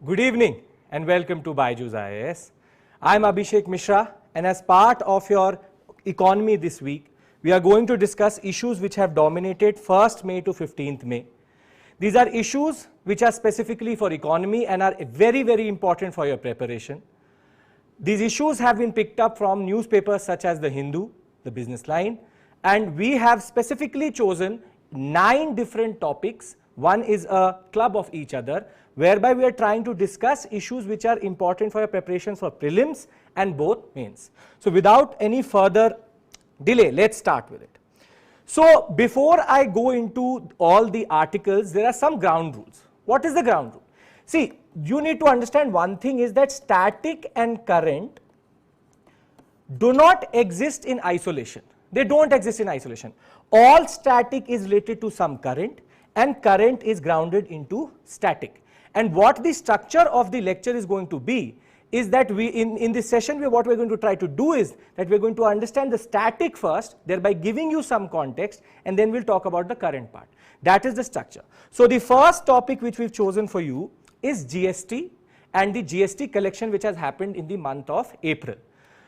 Good evening and welcome to BYJU'S IAS. I am Abhishek Mishra, and as part of your economy this week, we are going to discuss issues which have dominated 1st May to 15th May. These are issues which are specifically for economy and are very, very important for your preparation. These issues have been picked up from newspapers such as The Hindu, The Business Line, and we have specifically chosen 9 different topics. One is a club of each other, whereby we are trying to discuss issues which are important for your preparation for prelims and both mains. So without any further delay, let's start with it. So before I go into all the articles, there are some ground rules. What is the ground rule? See, you need to understand one thing is that static and current do not exist in isolation. They don't exist in isolation. All static is related to some current, and current is grounded into static. And what the structure of the lecture is going to be is that we in this session what we're going to try to do is that we're going to understand the static first, thereby giving you some context, and then we'll talk about the current part. That is the structure. So the first topic which we've chosen for you is GST and the GST collection which has happened in the month of April.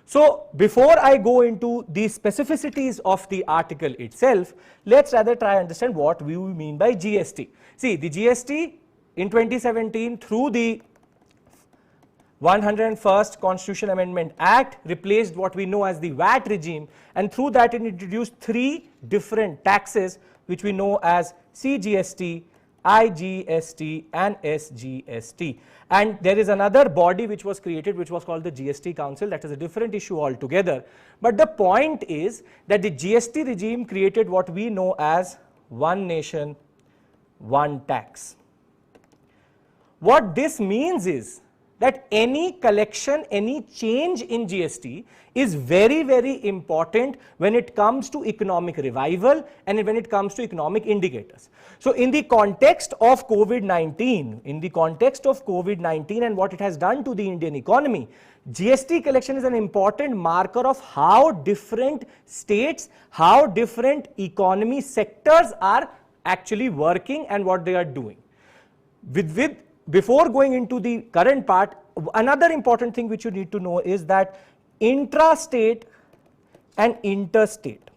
So before I go into the specificities of the article itself, let's rather try to understand what we mean by GST. See, the GST in 2017 through the 101st Constitutional Amendment Act replaced what we know as the VAT regime, and through that it introduced 3 different taxes which we know as CGST, IGST and SGST. And there is another body which was created which was called the GST Council. That is a different issue altogether. But the point is that the GST regime created what we know as one nation, one tax. What this means is that any collection, any change in GST is very, very important when it comes to economic revival and when it comes to economic indicators. So in the context of COVID-19, and what it has done to the Indian economy, GST collection is an important marker of how different states, how different economy sectors are actually working and what they are doing. Before going into the current part, another important thing which you need to know is that intrastate and interstate,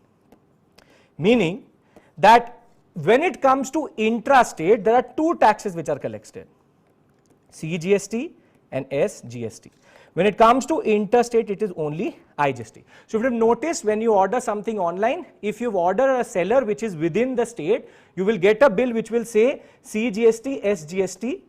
meaning that when it comes to intrastate, there are 2 taxes which are collected, CGST and SGST. When it comes to interstate, it is only IGST. So if you have noticed, when you order something online, if you order a seller which is within the state, you will get a bill which will say CGST, SGST,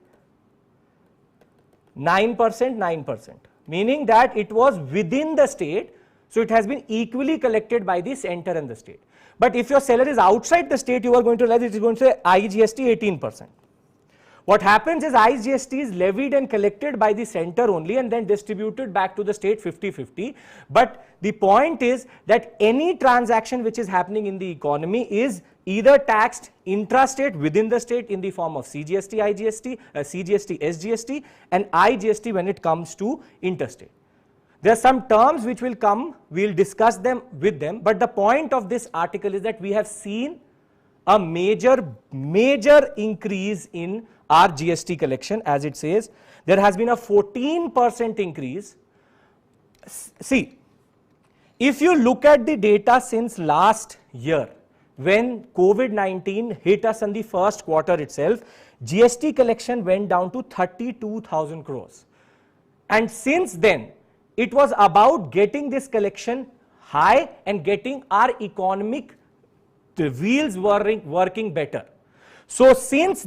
9%, meaning that it was within the state, so it has been equally collected by the center and the state. But if your seller is outside the state, you are going to realize it is going to say IGST 18%. What happens is IGST is levied and collected by the center only and then distributed back to the state 50-50. But the point is that any transaction which is happening in the economy is either taxed intrastate within the state in the form of CGST, IGST, CGST, SGST and IGST when it comes to interstate. There are some terms which will come, we will discuss them with them, but the point of this article is that we have seen a major increase in our GST collection. As it says, there has been a 14% increase. See, if you look at the data since last year, when COVID-19 hit us in the first quarter itself, GST collection went down to 32,000 crores. And since then, it was about getting this collection high and getting our economic wheels working better. So since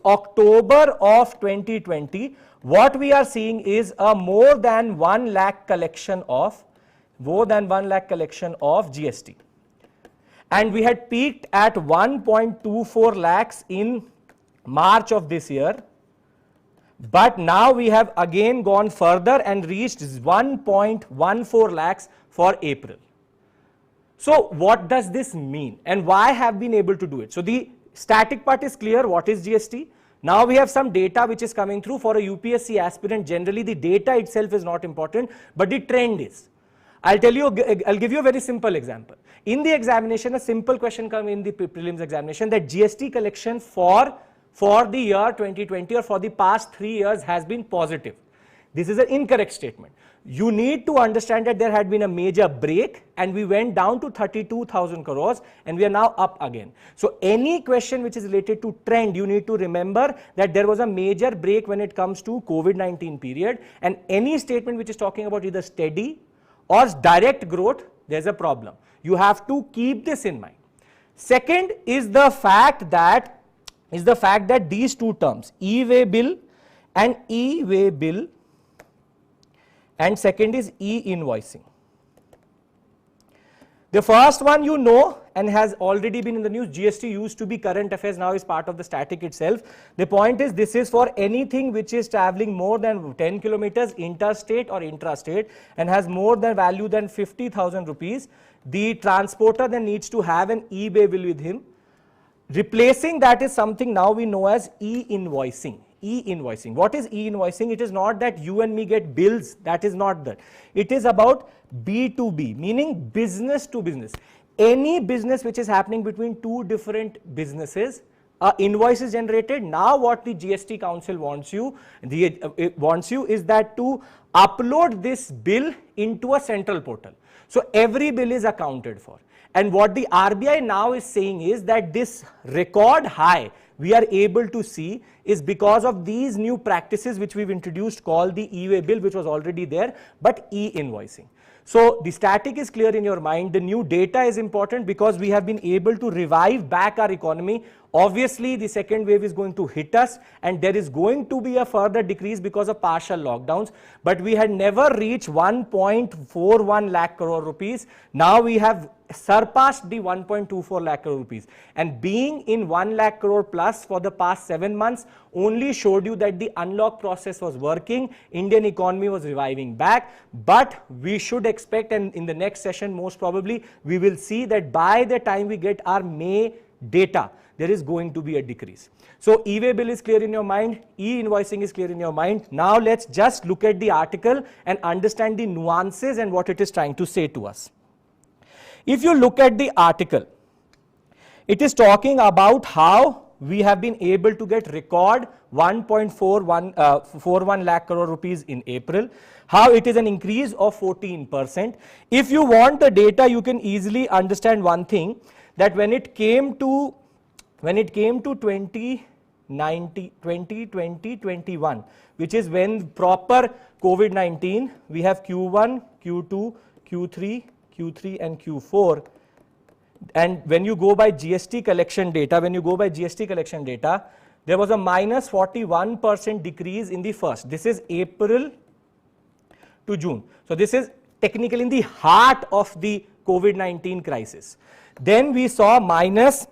October of 2020, what we are seeing is a more than 1 lakh collection of GST. And we had peaked at 1.24 lakhs in March of this year, but now we have again gone further and reached 1.14 lakhs for April. So what does this mean and why have been able to do it? So the static part is clear, what is GST? Now we have some data which is coming through. For a UPSC aspirant, generally the data itself is not important, but the trend is. I'll give you a very simple example. In the examination, a simple question comes in the prelims examination that GST collection for for the year 2020 or for the past 3 years has been positive. This is an incorrect statement. You need to understand that there had been a major break and we went down to 32,000 crores and we are now up again. So any question which is related to trend, you need to remember that there was a major break when it comes to COVID-19 period, and any statement which is talking about either steady or direct growth, there's a problem. You have to keep this in mind. Second is the fact that these two terms, e-way bill and e-way bill, and second is e-invoicing. The first one you know and has already been in the news. GST used to be current affairs, now is part of the static itself. The point is, this is for anything which is traveling more than 10 kilometers interstate or intrastate and has more than value than 50,000 rupees. The transporter then needs to have an e-way bill with him. Replacing that is something now we know as e-invoicing. E-invoicing. What is e-invoicing? It is not that you and me get bills. That is not that. It is about B2B, meaning business to business. Any business which is happening between two different businesses, invoice is generated. Now what the GST Council wants you is that to upload this bill into a central portal. So every bill is accounted for. And what the RBI now is saying is that this record high we are able to see is because of these new practices which we've introduced called the e-way bill, which was already there, but e-invoicing. So the static is clear in your mind. The new data is important because we have been able to revive back our economy. Obviously, the second wave is going to hit us and there is going to be a further decrease because of partial lockdowns. But we had never reached 1.41 lakh crore rupees. Now we have surpassed the 1.24 lakh crore rupees. And being in 1 lakh crore plus for the past 7 months only showed you that the unlock process was working. Indian economy was reviving back. But we should expect, and in the next session most probably, we will see that by the time we get our May data, there is going to be a decrease. So e-way bill is clear in your mind, e-invoicing is clear in your mind. Now let's just look at the article and understand the nuances and what it is trying to say to us. If you look at the article, it is talking about how we have been able to get record 1.41 lakh crore rupees in April, how it is an increase of 14%. If you want the data, you can easily understand one thing, that when it came to 2020-21, which is when proper COVID-19, we have Q1, Q2, Q3 and Q4. And when you go by GST collection data, there was a minus 41% decrease in the first. This is April to June. So this is technically in the heart of the COVID-19 crisis. Then we saw minus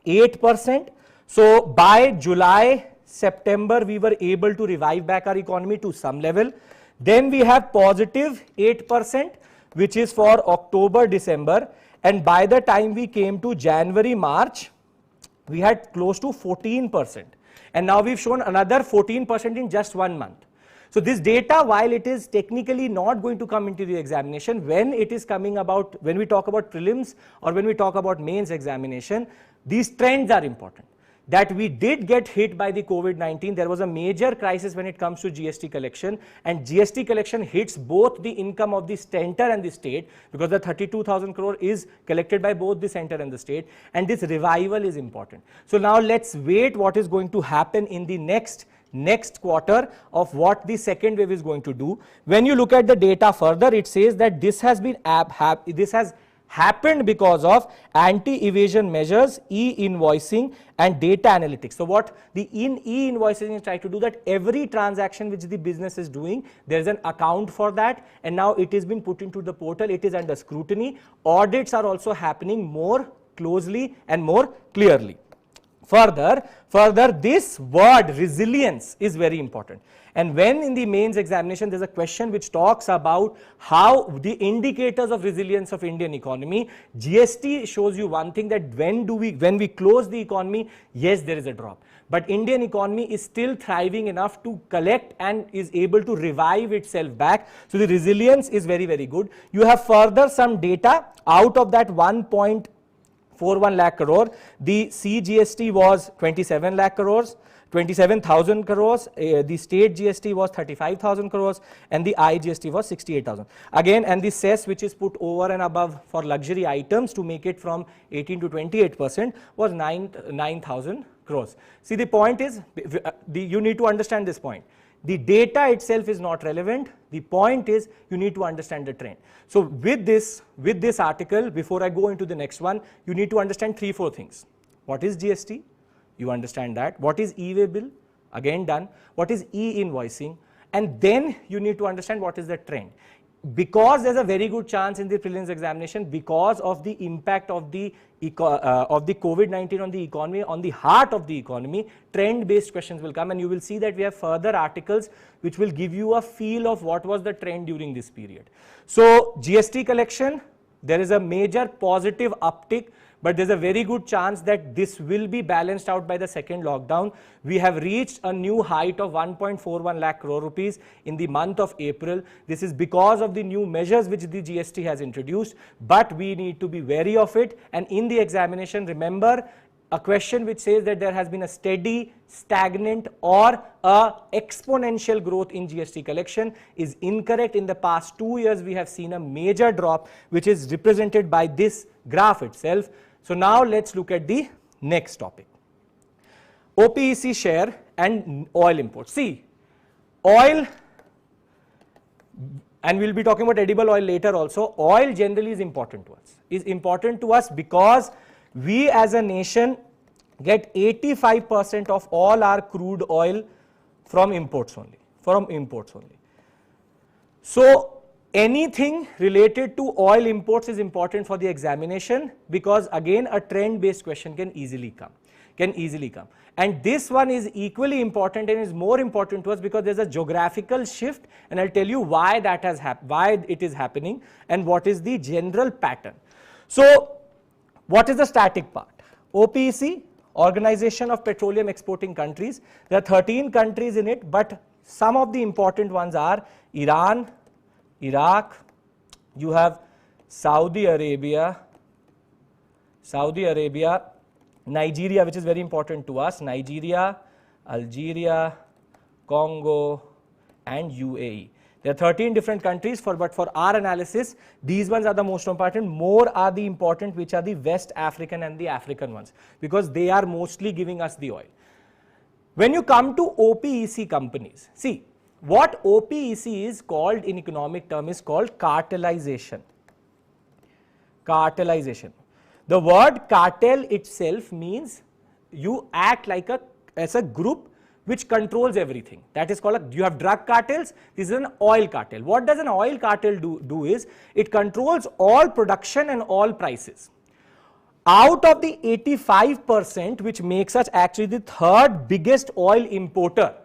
8%. So by July, September, we were able to revive back our economy to some level. Then we have positive 8%, which is for October, December. And by the time we came to January, March, we had close to 14%. And now we've shown another 14% in just 1 month. So this data, while it is technically not going to come into the examination, when it is coming about, when we talk about prelims or when we talk about mains examination, these trends are important. That we did get hit by the COVID-19. There was a major crisis when it comes to GST collection, and GST collection hits both the income of the center and the state, because the 32,000 crore is collected by both the center and the state, and this revival is important. So now let's wait what is going to happen in the next quarter of what the second wave is going to do. When you look at the data further, it says that this has been happened because of anti-evasion measures, e-invoicing and data analytics. So what the e-invoicing is trying to do, that every transaction which the business is doing, there is an account for that, and now it has been put into the portal, it is under scrutiny. Audits are also happening more closely and more clearly. Further, this word resilience is very important. And when in the mains examination there's a question which talks about how the indicators of resilience of Indian economy, GST shows you one thing, that when we close the economy, yes, there is a drop. But Indian economy is still thriving enough to collect and is able to revive itself back. So the resilience is very, very good. You have further some data out of that 1.41 41 lakh crore. The CGST was 27 lakh crores, 27,000 crores. The state GST was 35,000 crores, and the IGST was 68,000. Again, and the cess which is put over and above for luxury items to make it from 18 to 28% was 9,000 crores. See, the point is, you need to understand this point. The data itself is not relevant. The point is you need to understand the trend. So with this article, before I go into the next one, you need to understand 3-4 things. What is GST? You understand that. What is e-way bill? Again done. What is e-invoicing? And then you need to understand what is the trend. Because there's a very good chance in the prelims examination, because of the impact of the COVID-19 on the economy, on the heart of the economy, trend-based questions will come, and you will see that we have further articles which will give you a feel of what was the trend during this period. So GST collection, there is a major positive uptick, but there's a very good chance that this will be balanced out by the second lockdown. We have reached a new height of 1.41 lakh crore rupees in the month of April. This is because of the new measures which the GST has introduced, but we need to be wary of it. And in the examination, remember, a question which says that there has been a steady, stagnant or a exponential growth in GST collection is incorrect. In the past 2 years, we have seen a major drop, which is represented by this graph itself. So now let's look at the next topic. OPEC share and oil imports. See, oil, and we'll be talking about edible oil later also, oil generally is important to us. Because we as a nation get 85% of all our crude oil from imports only, So anything related to oil imports is important for the examination, because again a trend based question can easily come. And this one is equally important and is more important to us because there's a geographical shift, and I'll tell you why that has why it is happening and what is the general pattern. So what is the static part? OPEC, Organization of Petroleum Exporting Countries. There are 13 countries in it, but some of the important ones are Iran, Iraq, you have Saudi Arabia, Nigeria, which is very important to us, Nigeria, Algeria, Congo, and UAE. There are 13 different countries, but for our analysis, these ones are the most important. More are the important, which are the West African and the African ones, because they are mostly giving us the oil. When you come to OPEC companies, see, what OPEC is called in economic term is called cartelization. The word cartel itself means you act like as a group which controls everything. That is called you have drug cartels. This is an oil cartel. What does an oil cartel do is it controls all production and all prices. Out of the 85%, which makes us actually the third biggest oil importer,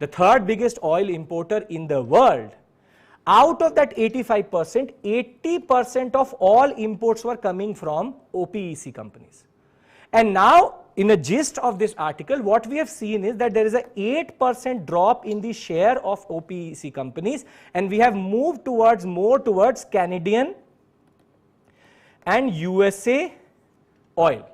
in the world, out of that 85%, 80% of all imports were coming from OPEC companies. And now, in a gist of this article, what we have seen is that there is a 8% drop in the share of OPEC companies, and we have moved more towards Canadian and USA oil.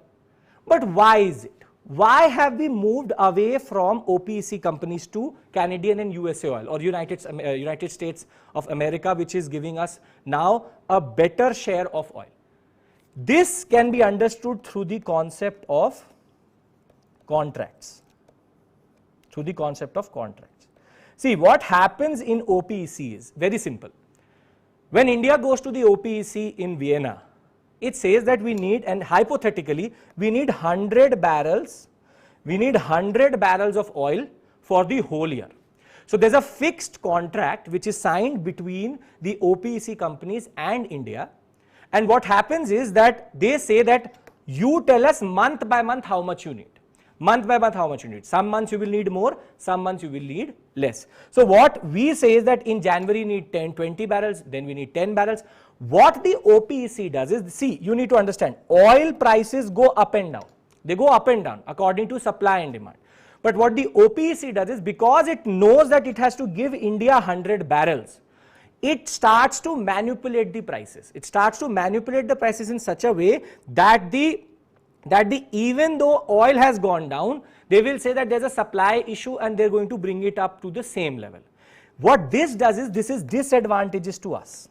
But why is it? Why have we moved away from OPEC companies to Canadian and USA oil, or United States of America, which is giving us now a better share of oil? This can be understood through the concept of contracts. See, what happens in OPEC is very simple. When India goes to the OPEC in Vienna, it says that we need, and hypothetically, we need 100 barrels of oil for the whole year. So there's a fixed contract which is signed between the OPEC companies and India. And what happens is that they say that you tell us month by month how much you need. Some months you will need more, some months you will need less. So what we say is that in January we need 20 barrels, then we need 10 barrels. What the OPEC does is, see, you need to understand, oil prices go up and down. They go up and down according to supply and demand. But what the OPEC does is, because it knows that it has to give India 100 barrels, it starts to manipulate the prices. It starts to manipulate the prices in such a way that even though oil has gone down, they will say that there's a supply issue and they're going to bring it up to the same level. What this does is, this is disadvantageous to us.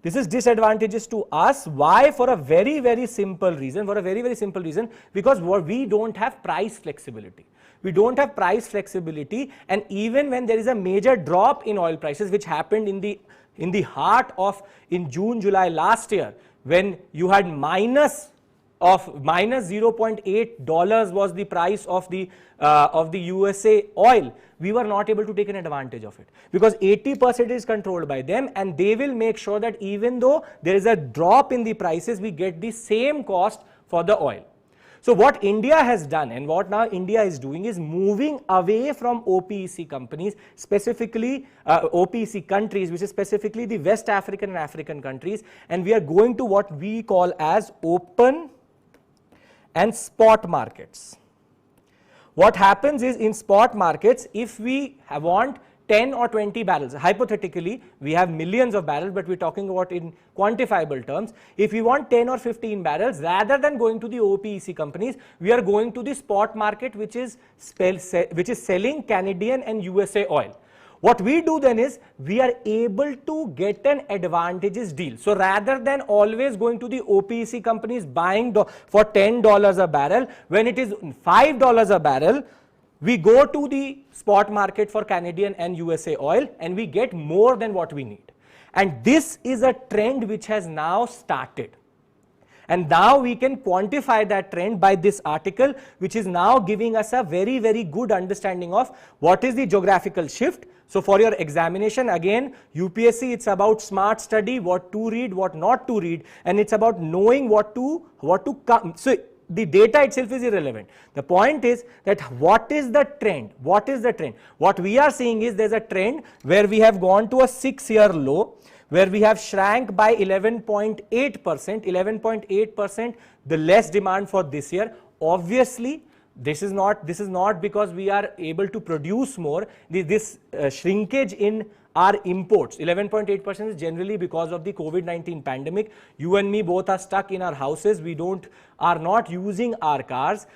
This is disadvantageous to us. Why? For a very, very simple reason. Because we don't have price flexibility. We don't have price flexibility, and even when there is a major drop in oil prices, which happened in the heart of in June, July last year, when you had minus $0.8 was the price of the USA oil, we were not able to take an advantage of it, because 80% is controlled by them, and they will make sure that even though there is a drop in the prices, we get the same cost for the oil. So what India has done, and what now India is doing, is moving away from OPEC companies, specifically OPEC countries, which is specifically the West African and African countries, and we are going to what we call as open and spot markets. What happens is, in spot markets, if we want 10 or 20 barrels, hypothetically we have millions of barrels, but we're talking about in quantifiable terms. If we want 10 or 15 barrels, rather than going to the OPEC companies, we are going to the spot market, which is selling Canadian and USA oil. What we do then is, we are able to get an advantageous deal. So rather than always going to the OPEC companies buying for $10 a barrel, when it is $5 a barrel, we go to the spot market for Canadian and USA oil, and we get more than what we need. And this is a trend which has now started. And now we can quantify that trend by this article, which is now giving us a very, very good understanding of what is the geographical shift. So for your examination, again, UPSC, it's about smart study, what to read, what not to read, and it's about knowing what to come. So the data itself is irrelevant. The point is that what is the trend? What is the trend? What we are seeing is, there's a trend where we have gone to a 6-year low, where we have shrank by 11.8%, 11.8% the less demand for this year. Obviously, this is not because we are able to produce more. This shrinkage in our imports, 11.8%, is generally because of the COVID-19 pandemic. You and me both are stuck in our houses. We are not using our cars.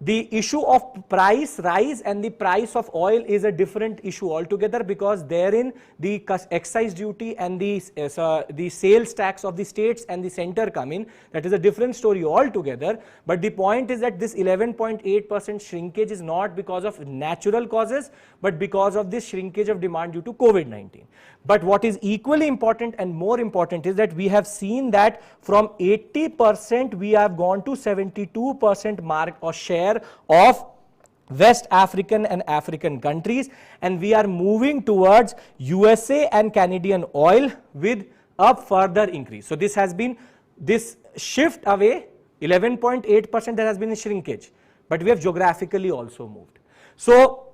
The issue of price rise and the price of oil is a different issue altogether, because therein the excise duty and the sales tax of the states and the center come in. That is a different story altogether. But the point is that this 11.8% shrinkage is not because of natural causes, but because of this shrinkage of demand due to COVID-19. But what is equally important and more important is that we have seen that from 80% we have gone to 72% mark or share of West African and African countries, and we are moving towards USA and Canadian oil with a further increase. So this has been this shift away, 11.8%, there has been a shrinkage, but we have geographically also moved. So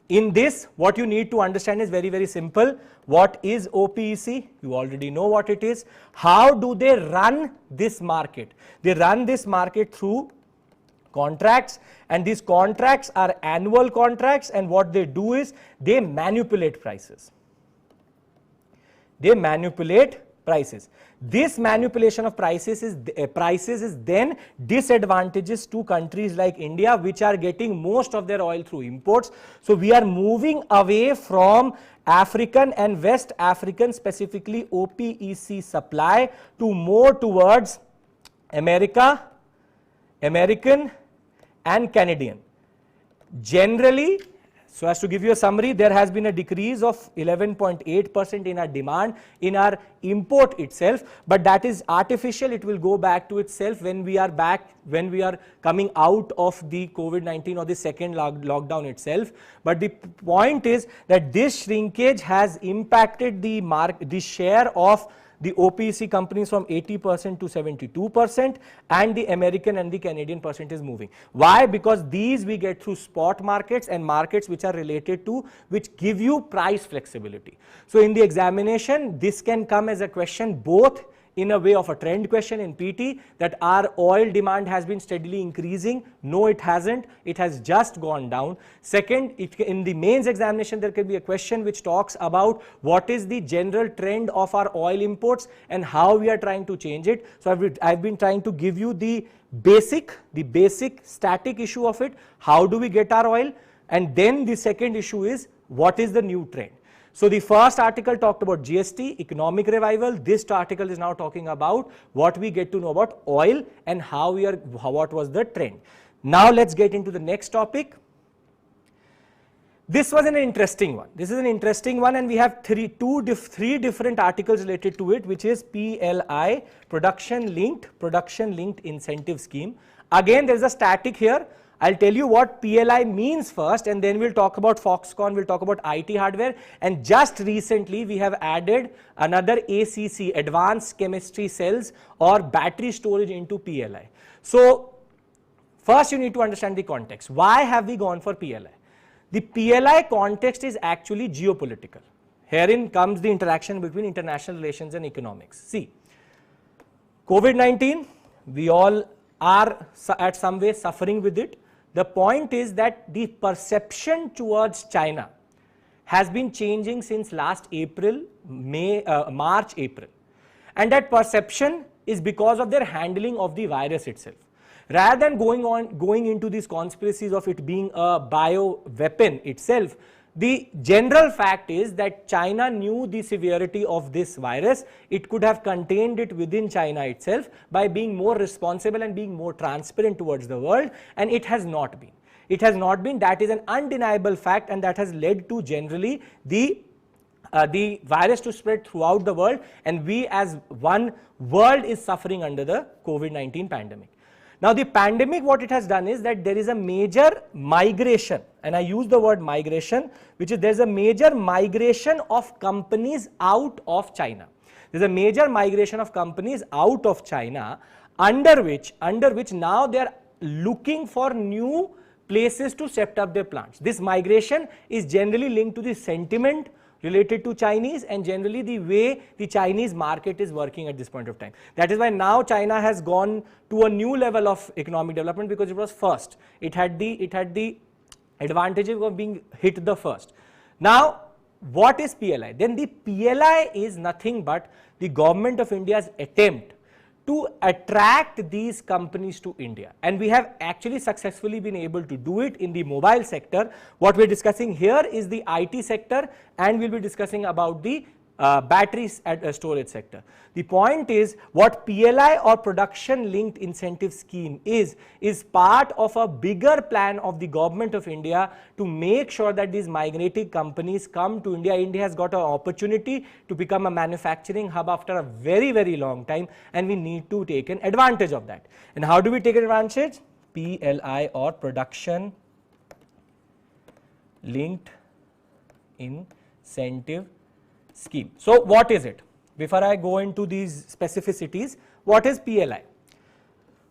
in this, what you need to understand is very, very simple. What is OPEC? You already know what it is. How do they run this market? They run this market through contracts, and these contracts are annual contracts, and what they do is they manipulate prices. They manipulate prices. This manipulation of prices is then disadvantageous to countries like India, which are getting most of their oil through imports. So we are moving away from African and West African, specifically OPEC supply, to more towards American and Canadian. Generally, so as to give you a summary, there has been a decrease of 11.8% in our demand in our import itself, but that is artificial. It will go back to itself when we are coming out of the COVID-19 or the second lockdown itself. But the point is that this shrinkage has impacted the share of the OPEC companies from 80% to 72%, and the American and the Canadian percent is moving. Why? Because these we get through spot markets and markets which are related to, which give you price flexibility. So in the examination, this can come as a question both in a way of a trend question in PT, that our oil demand has been steadily increasing. No, it hasn't. It has just gone down. Second, in the mains examination, there can be a question which talks about what is the general trend of our oil imports and how we are trying to change it. So I've been trying to give you the basic static issue of it. How do we get our oil? And then the second issue is what is the new trend. So the first article talked about GST, economic revival. This article is now talking about what we get to know about oil and what was the trend. Now let's get into the next topic. This was an interesting one. This is an interesting one, and we have three different articles related to it, which is PLI, Production Linked Incentive Scheme. Again, there is a static here. I'll tell you what PLI means first, and then we'll talk about Foxconn, we'll talk about IT hardware, and just recently we have added another ACC, Advanced Chemistry Cells or battery storage into PLI. So first you need to understand the context. Why have we gone for PLI? The PLI context is actually geopolitical. Herein comes the interaction between international relations and economics. See, COVID-19, we all are at some way suffering with it. The point is that the perception towards China has been changing since last April, March, April. And that perception is because of their handling of the virus itself. Rather than going into these conspiracies of it being a bio weapon itself, the general fact is that China knew the severity of this virus. It could have contained it within China itself by being more responsible and being more transparent towards the world, and it has not been. It has not been. That is an undeniable fact, and that has led to generally the virus to spread throughout the world, and we as one world is suffering under the COVID-19 pandemic. Now the pandemic, what it has done is that there is a major migration, and I use the word migration, which is there's a major migration of companies out of China. There's a major migration of companies out of China, under which now they are looking for new places to set up their plants. This migration is generally linked to the sentiment related to Chinese and generally the way the Chinese market is working at this point of time. That is why now China has gone to a new level of economic development, because it was first. It had the advantage of being hit the first. Now what is PLI? Then the PLI is nothing but the government of India's attempt to attract these companies to India, and we have actually successfully been able to do it in the mobile sector. What we are discussing here is the IT sector, and we will be discussing about the batteries storage sector. The point is, what PLI or Production Linked Incentive Scheme is part of a bigger plan of the government of India to make sure that these migrating companies come to India. India has got an opportunity to become a manufacturing hub after a very, very long time, and we need to take an advantage of that. And how do we take advantage? PLI or Production Linked Incentive Scheme. So what is it? Before I go into these specificities, what is PLI?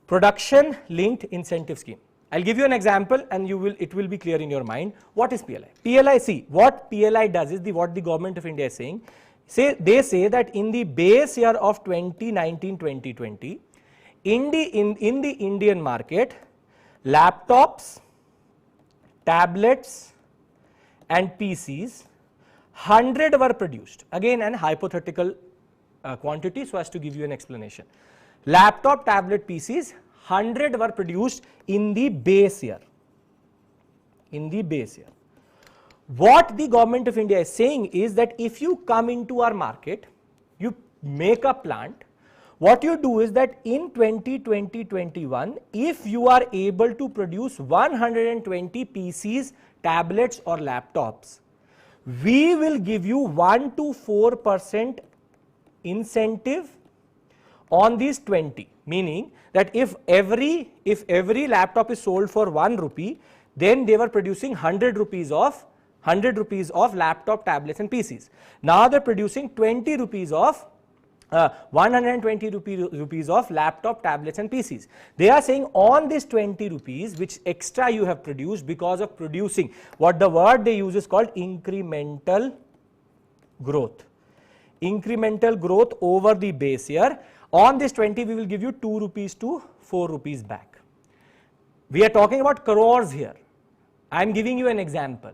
Production Linked Incentive Scheme. I'll give you an example and it will be clear in your mind. What is PLI? PLI, see, what PLI does is what the government of India is saying. They say that in the base year of 2019-2020, in the Indian market, laptops, tablets and PCs, 100 were produced. Again, an hypothetical quantity so as to give you an explanation. Laptop, tablet, PCs, 100 were produced in the base year. In the base year. What the government of India is saying is that if you come into our market, you make a plant, what you do is that in 2020-21, if you are able to produce 120 PCs, tablets or laptops, we will give you 1 to 4% incentive on these 20, meaning that if every laptop is sold for 1 rupee, then they were producing 100 rupees of laptop, tablets and PCs. Now they are producing 20 rupees of 120 rupees of laptop, tablets and PCs. They are saying on this 20 rupees which extra you have produced because of producing, what the word they use is called incremental growth. Incremental growth over the base year, On this 20, we will give you 2 rupees to 4 rupees back. We are talking about crores here. I am giving you an example.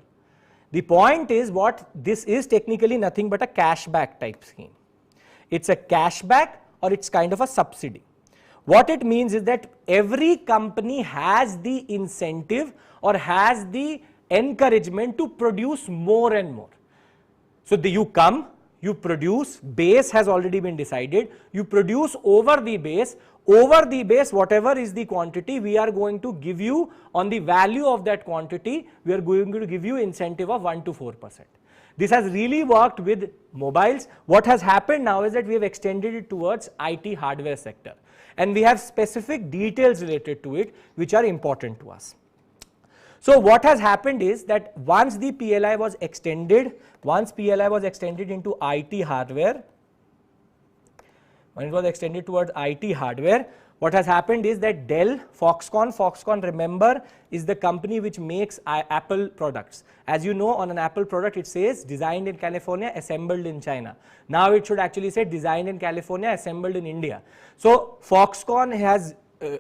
The point is, what this is technically nothing but a cashback type scheme. It's a cashback or it's kind of a subsidy. What it means is that every company has the incentive or has the encouragement to produce more and more. So you come, you produce, base has already been decided, you produce over the base, whatever is the quantity, we are going to give you on the value of that quantity, we are going to give you incentive of 1 to 4%. This has really worked with mobiles. What has happened now is that we have extended it towards IT hardware sector, and we have specific details related to it which are important to us. So what has happened is that once the PLI was extended, into IT hardware, when it was extended towards IT hardware, what has happened is that Dell, Foxconn remember is the company which makes Apple products. As you know, on an Apple product it says designed in California, assembled in China. Now it should actually say designed in California, assembled in India. So Foxconn has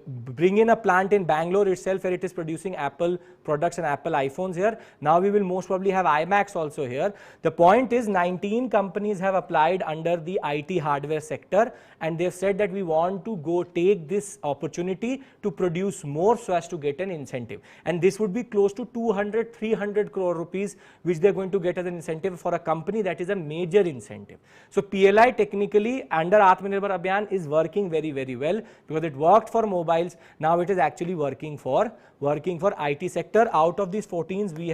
bring in a plant in Bangalore itself where it is producing Apple products and Apple iPhones here. Now we will most probably have iMacs also here. The point is 19 companies have applied under the IT hardware sector, and they've said that we want to go take this opportunity to produce more so as to get an incentive. And this would be close to 200-300 crore rupees which they're going to get as an incentive for a company. That is a major incentive. So PLI technically under Atmanirbhar Abhiyan is working very, very well because it worked for mobiles. Now it is actually working for IT sector. Out of these 14, we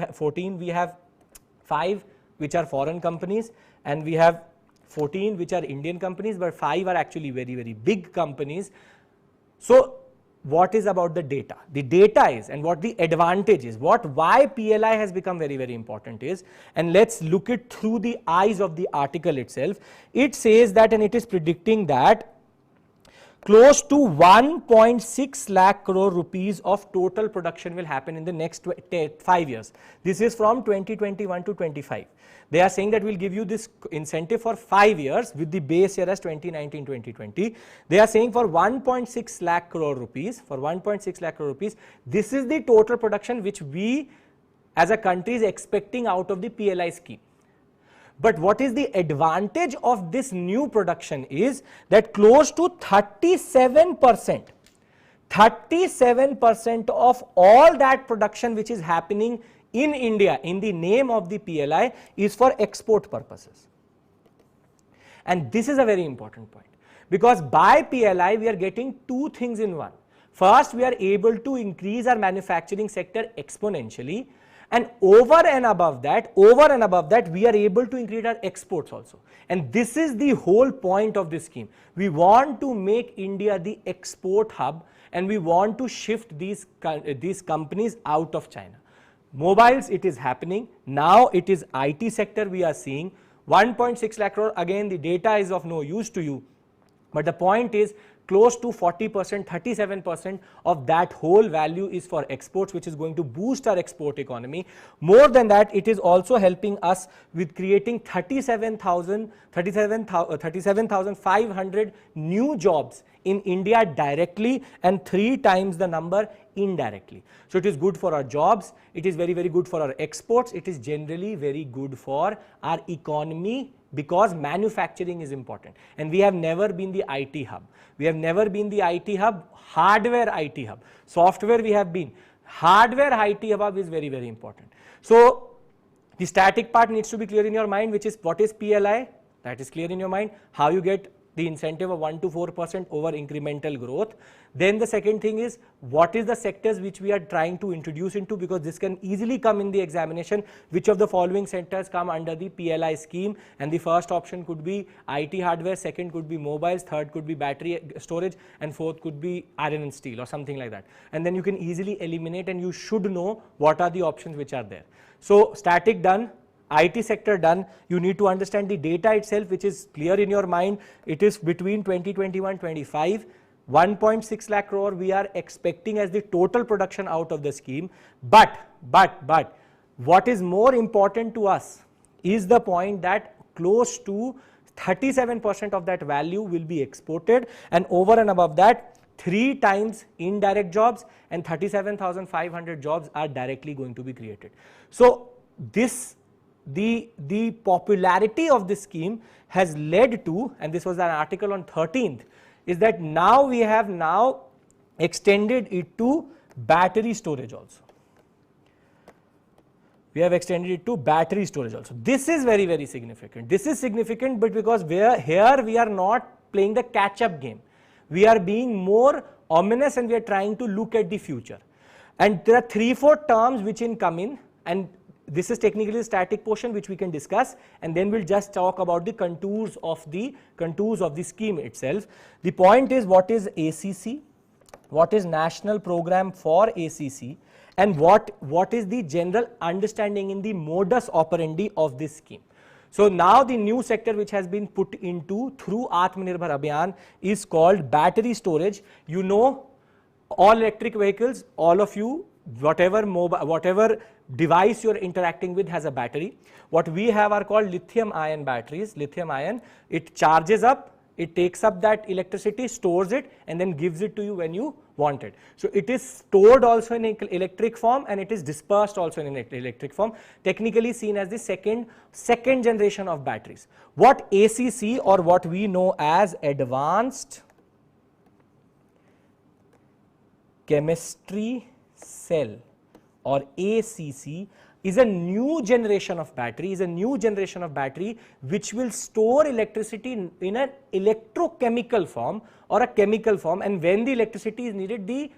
have 5 which are foreign companies, and we have 14 which are Indian companies, but 5 are actually very, very big companies. So what is about the data? The data is, and what the advantage is, why PLI has become very, very important is, and let's look it through the eyes of the article itself. It says that, and it is predicting that close to 1.6 lakh crore rupees of total production will happen in the next 5 years. This is from 2021 to 25. They are saying that we'll give you this incentive for 5 years with the base year as 2019-2020. They are saying for 1.6 lakh crore rupees, this is the total production which we as a country is expecting out of the PLI scheme. But what is the advantage of this new production is that close to 37% of all that production which is happening in India in the name of the PLI is for export purposes. And this is a very important point, because by PLI we are getting 2 things in one. First, we are able to increase our manufacturing sector exponentially, and over and above that, we are able to increase our exports also. And this is the whole point of this scheme. We want to make India the export hub, and we want to shift these companies out of China. Mobiles, it is happening. Now it is IT sector we are seeing. 1.6 lakh crore, again the data is of no use to you. But the point is, close to 40%, 37% of that whole value is for exports, which is going to boost our export economy. More than that, it is also helping us with creating 37,500 new jobs in India directly and 3 times the number indirectly. So it is good for our jobs, it is very, very good for our exports, it is generally very good for our economy, because manufacturing is important. And we have never been the IT hub. We have never been the IT hub, hardware IT hub. Software we have been. Hardware IT hub is very, very important. So the static part needs to be clear in your mind, which is what is PLI, that is clear in your mind, how you get the incentive of 1 to 4% over incremental growth. Then the second thing is, what is the sectors which we are trying to introduce into, because this can easily come in the examination, which of the following sectors come under the PLI scheme, and the first option could be IT hardware, second could be mobiles, third could be battery storage, and fourth could be iron and steel or something like that. And then you can easily eliminate, and you should know what are the options which are there. So static done, IT sector done. You need to understand the data itself, which is clear in your mind. It is between 2021-25, 1.6 lakh crore we are expecting as the total production out of the scheme. But what is more important to us is the point that close to 37% of that value will be exported, and over and above that 3 times indirect jobs and 37,500 jobs are directly going to be created. So this the popularity of this scheme has led to, and this was an article on 13th, is that now we have now extended it to battery storage also. We have extended it to battery storage also. This is very, very significant. This is significant, but because here we are not playing the catch-up game. We are being more ominous and we are trying to look at the future. And there are 3-4 terms which come in, and this is technically the static portion which we can discuss, and then we'll just talk about the contours of the scheme itself. The point is, what is ACC? What is National Program for ACC? And what is the general understanding in the modus operandi of this scheme? So now the new sector which has been put into through Atmanirbhar Abhiyan is called battery storage. You know, all electric vehicles, all of you, whatever device you are interacting with has a battery. What we have are called lithium ion batteries. Lithium ion, it charges up, it takes up that electricity, stores it, and then gives it to you when you want it. So it is stored also in electric form, and it is dispersed also in electric form, technically seen as the second generation of batteries. What ACC, or what we know as Advanced Chemistry Cell, or ACC, is a new generation of battery, which will store electricity in an electrochemical form or a chemical form, and when the electricity is needed, the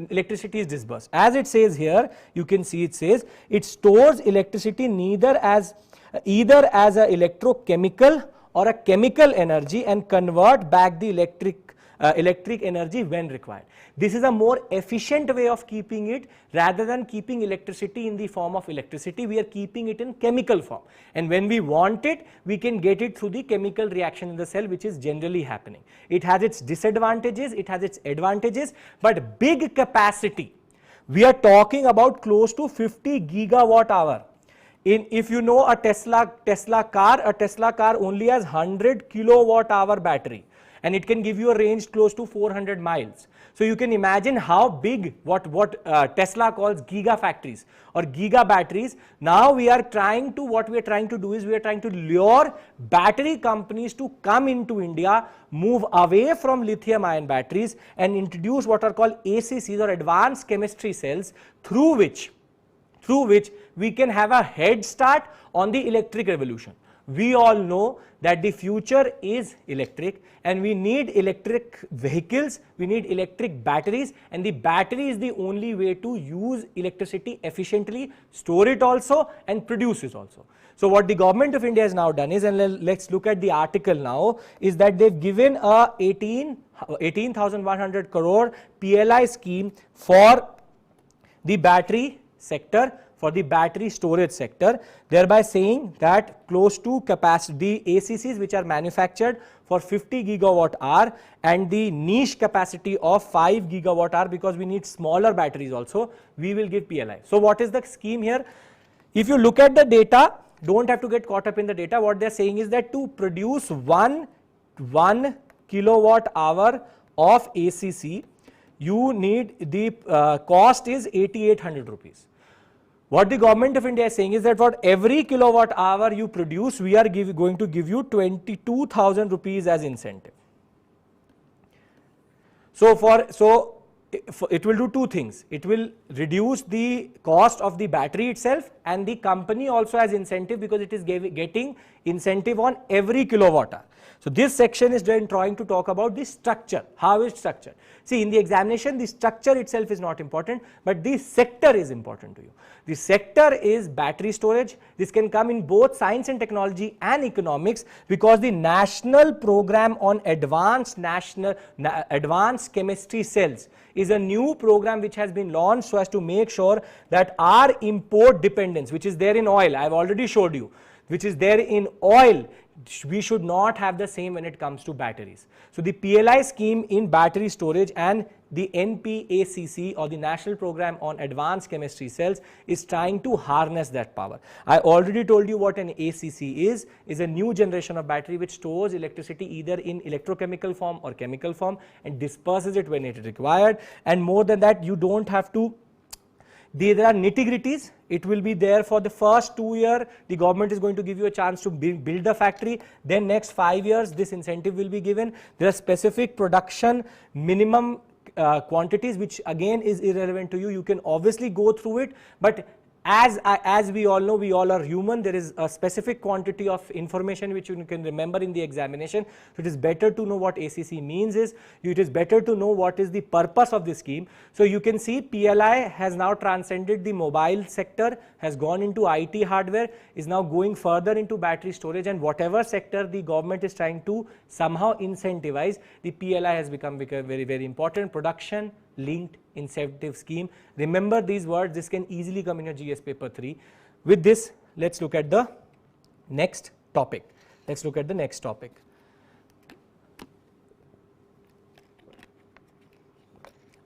electricity is dispersed. As it says here, you can see it says it stores electricity either as a electrochemical or a chemical energy and convert back the electric energy when required. This is a more efficient way of keeping it. Rather than keeping electricity in the form of electricity, we are keeping it in chemical form, and when we want it, we can get it through the chemical reaction in the cell, which is generally happening. It has its disadvantages, it has its advantages, but big capacity, we are talking about close to 50 gigawatt hour. If you know a Tesla car only has 100 kilowatt hour battery, and it can give you a range close to 400 miles. So you can imagine how big what Tesla calls gigafactories or giga batteries. Now what we are trying to do is we are trying to lure battery companies to come into India, move away from lithium ion batteries, and introduce what are called ACCs, or advanced chemistry cells, through which we can have a head start on the electric revolution. We all know that the future is electric, and we need electric vehicles, we need electric batteries, and the battery is the only way to use electricity efficiently, store it also, and produce it also. So what the government of India has now done is, and let's look at the article now, is that they've given a 18,100 crore PLI scheme for the battery sector, for the battery storage sector, thereby saying that close to capacity, the ACCs which are manufactured for 50 gigawatt hour and the niche capacity of 5 gigawatt hour, because we need smaller batteries also, we will give PLI. So what is the scheme here? If you look at the data, don't have to get caught up in the data. What they are saying is that to produce one kilowatt hour of ACC, you need the cost is 8,800 rupees. What the government of India is saying is that for every kilowatt hour you produce, we are going to give you 22,000 rupees as incentive. So it will do two things. It will reduce the cost of the battery itself, and the company also has incentive because it is getting incentive on every kilowatt hour. So this section is then trying to talk about the structure. How is structure? See, in the examination, the structure itself is not important, but the sector is important to you. The sector is battery storage. This can come in both science and technology and economics, because the national program on advanced chemistry cells is a new program which has been launched so as to make sure that our import dependence, which is there in oil, I have already showed you, which is there in oil, we should not have the same when it comes to batteries. So the PLI scheme in battery storage and the NPACC, or the National Program on Advanced Chemistry Cells, is trying to harness that power. I already told you what an ACC is a new generation of battery which stores electricity either in electrochemical form or chemical form and disperses it when it is required. And more than that, you don't have to, there are nitty-gritties. It will be there for the first 2 years. The government is going to give you a chance to build a factory. Then next 5 years, this incentive will be given. There are specific production minimum quantities, which again is irrelevant to you. You can obviously go through it, but as we all know, we all are human. There is a specific quantity of information which you can remember in the examination. So it is better to know what ACC means is. It is better to know what is the purpose of the scheme. So you can see PLI has now transcended the mobile sector, has gone into IT hardware, is now going further into battery storage, and whatever sector the government is trying to somehow incentivize, the PLI has become very, very important. Production linked incentive scheme. Remember these words, this can easily come in your GS paper 3. With this, let's look at the next topic.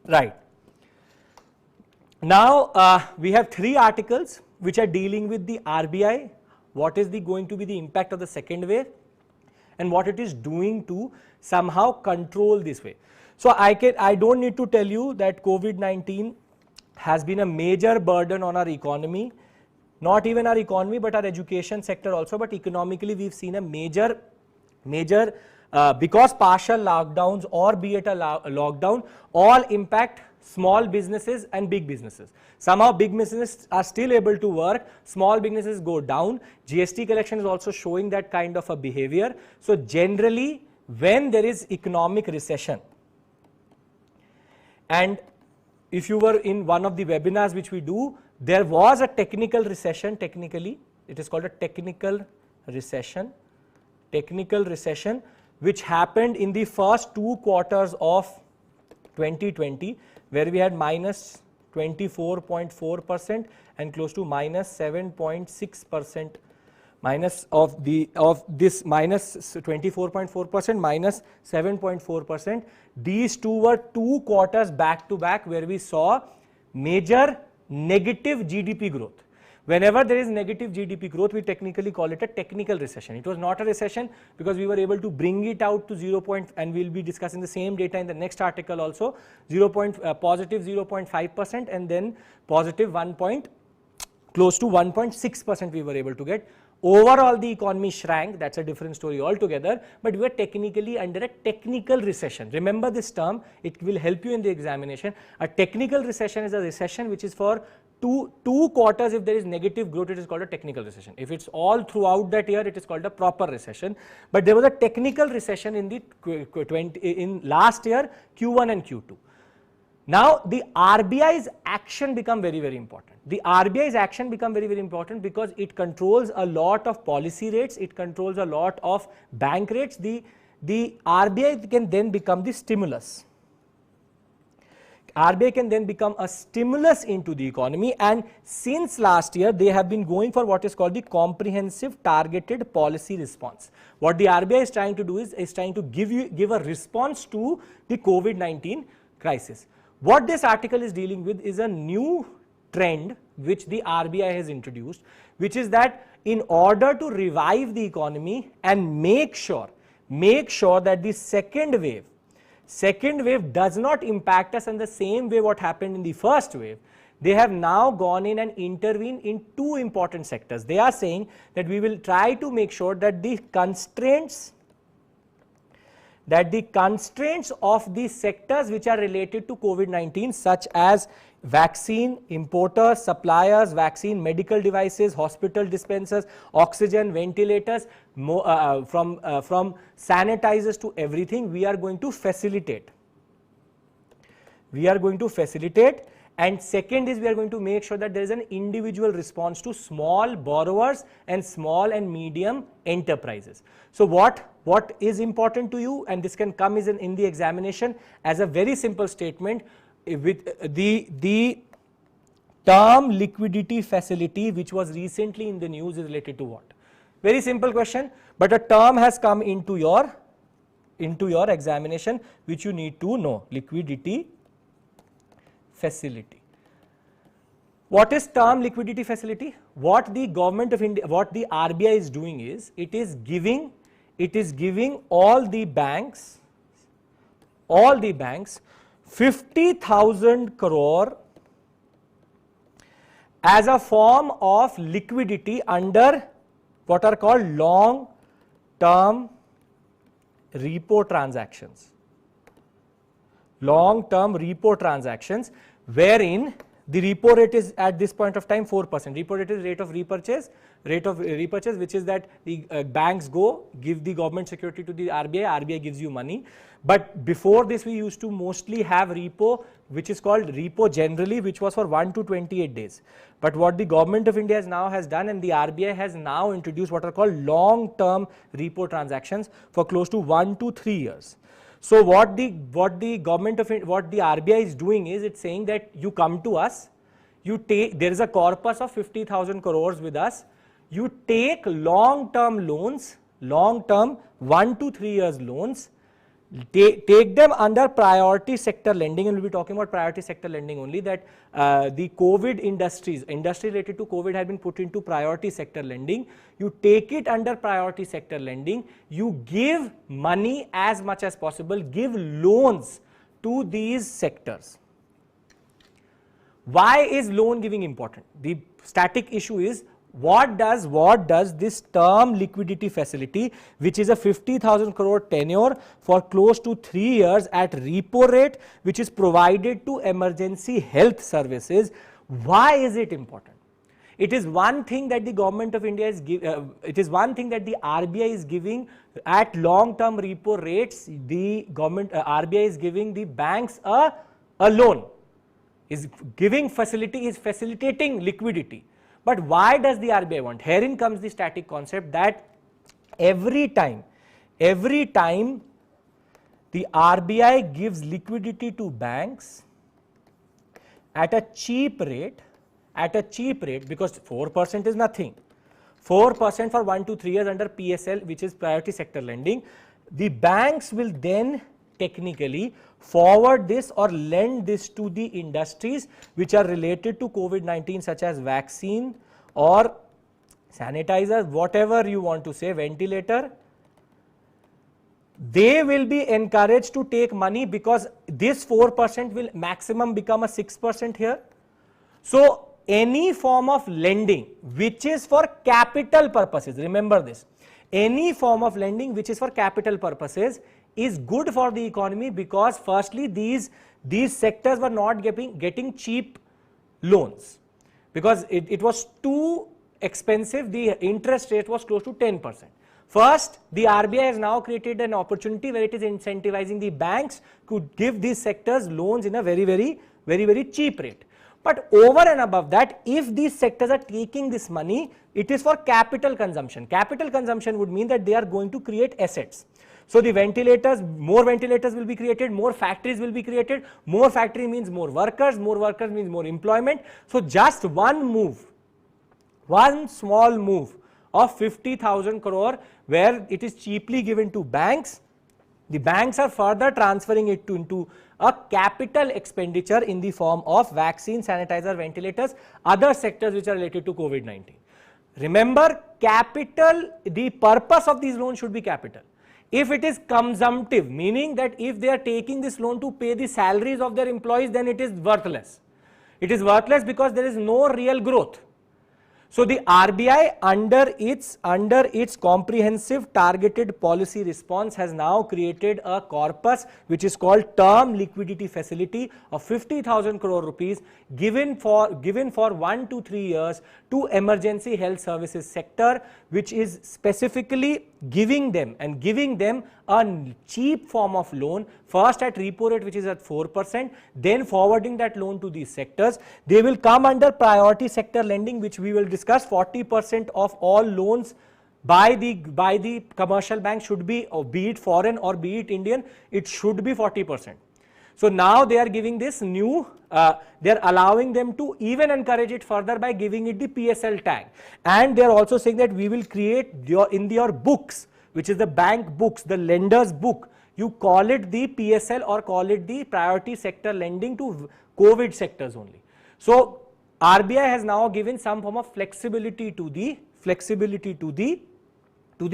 Right. Now, we have 3 articles which are dealing with the RBI, what is going to be the impact of the second wave, and what it is doing to somehow control this wave. So I don't need to tell you that COVID-19 has been a major burden on our economy, not even our economy but our education sector also, but economically we've seen a major because partial lockdowns or be it a lockdown all impact small businesses and big businesses. Somehow big businesses are still able to work, small businesses go down. GST collection is also showing that kind of a behavior. So generally when there is economic recession, and if you were in one of the webinars which we do, there was a technical recession. Technically, it is called a technical recession, which happened in the first 2 quarters of 2020, where we had minus 24.4% and close to minus 7.6%. Minus of this minus 24.4%, minus 7.4%. These two were 2 quarters back to back where we saw major negative GDP growth. Whenever there is negative GDP growth, we technically call it a technical recession. It was not a recession because we were able to bring it out to 0. And we'll be discussing the same data in the next article also. Positive 0.5% and then positive close to 1.6% we were able to get. Overall, the economy shrank. That's a different story altogether, but we were technically under a technical recession. Remember this term, it will help you in the examination. A technical recession is a recession which is for two quarters. If there is negative growth, it is called a technical recession. If it's all throughout that year, it is called a proper recession. But there was a technical recession in last year, Q1 and Q2. Now, the RBI's action become very, very important. The RBI's action become very, very important because it controls a lot of policy rates, it controls a lot of bank rates. The RBI can then become the stimulus. RBI can then become a stimulus into the economy, and since last year they have been going for what is called the comprehensive targeted policy response. What the RBI is trying to do is trying to give a response to the COVID-19 crisis. What this article is dealing with is a new trend which the RBI has introduced, which is that in order to revive the economy and make sure that the second wave does not impact us in the same way what happened in the first wave, they have now gone in and intervened in 2 important sectors. They are saying that we will try to make sure that the constraints of the sectors which are related to COVID-19, such as vaccine importers, suppliers, vaccine medical devices, hospital dispensers, oxygen, ventilators, from sanitizers to everything, we are going to facilitate. And second is we are going to make sure that there is an individual response to small borrowers and small and medium enterprises. So what is important to you, and this can come in the examination as a very simple statement, with the term liquidity facility which was recently in the news is related to what? Very simple question, but a term has come into your examination which you need to know. Liquidity facility. What is term liquidity facility? What the government of India, what the RBI is doing is, it is giving all the banks 50,000 crore as a form of liquidity under what are called long term repo transactions. Long term repo transactions, wherein the repo rate is at this point of time 4%. Repo rate is rate of repurchase, which is that the banks go give the government security to the RBI, RBI gives you money. But before this we used to mostly have repo, which is called repo generally, which was for 1 to 28 days. But what the government of India has done, and the RBI has now introduced what are called long term repo transactions for close to 1 to 3 years. So what the RBI is doing is, it's saying that you come to us, you take, there is a corpus of 50,000 crores with us, you take long term loans, long term 1 to 3 years loans, take them under priority sector lending, and we will be talking about priority sector lending only, that the COVID industry related to COVID have been put into priority sector lending. You take it under priority sector lending, you give money as much as possible, give loans to these sectors. Why is loan giving important? The static issue is, what does this term liquidity facility, which is a 50,000 crore tenure for close to 3 years at repo rate, which is provided to emergency health services, why is it important? It is one thing that the government of India is it is one thing that the RBI is giving at long term repo rates. The government RBI is giving the banks a loan, is giving facility, is facilitating liquidity. But why does the RBI want? Herein comes the static concept that every time the RBI gives liquidity to banks at a cheap rate, because 4% is nothing, 4% for 1 to 3 years under PSL, which is priority sector lending, the banks will then technically forward this or lend this to the industries which are related to COVID-19, such as vaccine or sanitizers, whatever you want to say, ventilator. They will be encouraged to take money, because this 4% will maximum become a 6% here. So any form of lending which is for capital purposes, remember this, any form of lending which is for capital purposes is good for the economy, because firstly these sectors were not getting cheap loans, because it was too expensive. The interest rate was close to 10%. First, the RBI has now created an opportunity where it is incentivizing the banks to give these sectors loans in a very cheap rate. But over and above that, if these sectors are taking this money, it is for capital consumption. Capital consumption would mean that they are going to create assets. So the ventilators, more ventilators will be created, more factories will be created, more factory means more workers means more employment. So just one small move of 50,000 crore where it is cheaply given to banks, the banks are further transferring it into a capital expenditure in the form of vaccine, sanitizer, ventilators, other sectors which are related to COVID-19. Remember, capital, the purpose of these loans should be capital. If it is consumptive, meaning that if they are taking this loan to pay the salaries of their employees, then it is worthless. It is worthless because there is no real growth. So the RBI under its comprehensive targeted policy response has now created a corpus which is called term liquidity facility of 50,000 crore rupees given for 1 to 3 years to emergency health services sector, which is specifically giving them a cheap form of loan, first at repo rate which is at 4%, then forwarding that loan to these sectors. They will come under priority sector lending, which we will discuss. 40% of all loans by the commercial bank should be it foreign or be it Indian, it should be 40%. So now they are giving this new, they are allowing them to even encourage it further by giving it the PSL tag, and they are also saying that we will create in your books, which is the bank books, the lender's book, you call it the PSL or call it the priority sector lending to COVID sectors only. So RBI has now given some form of flexibility to the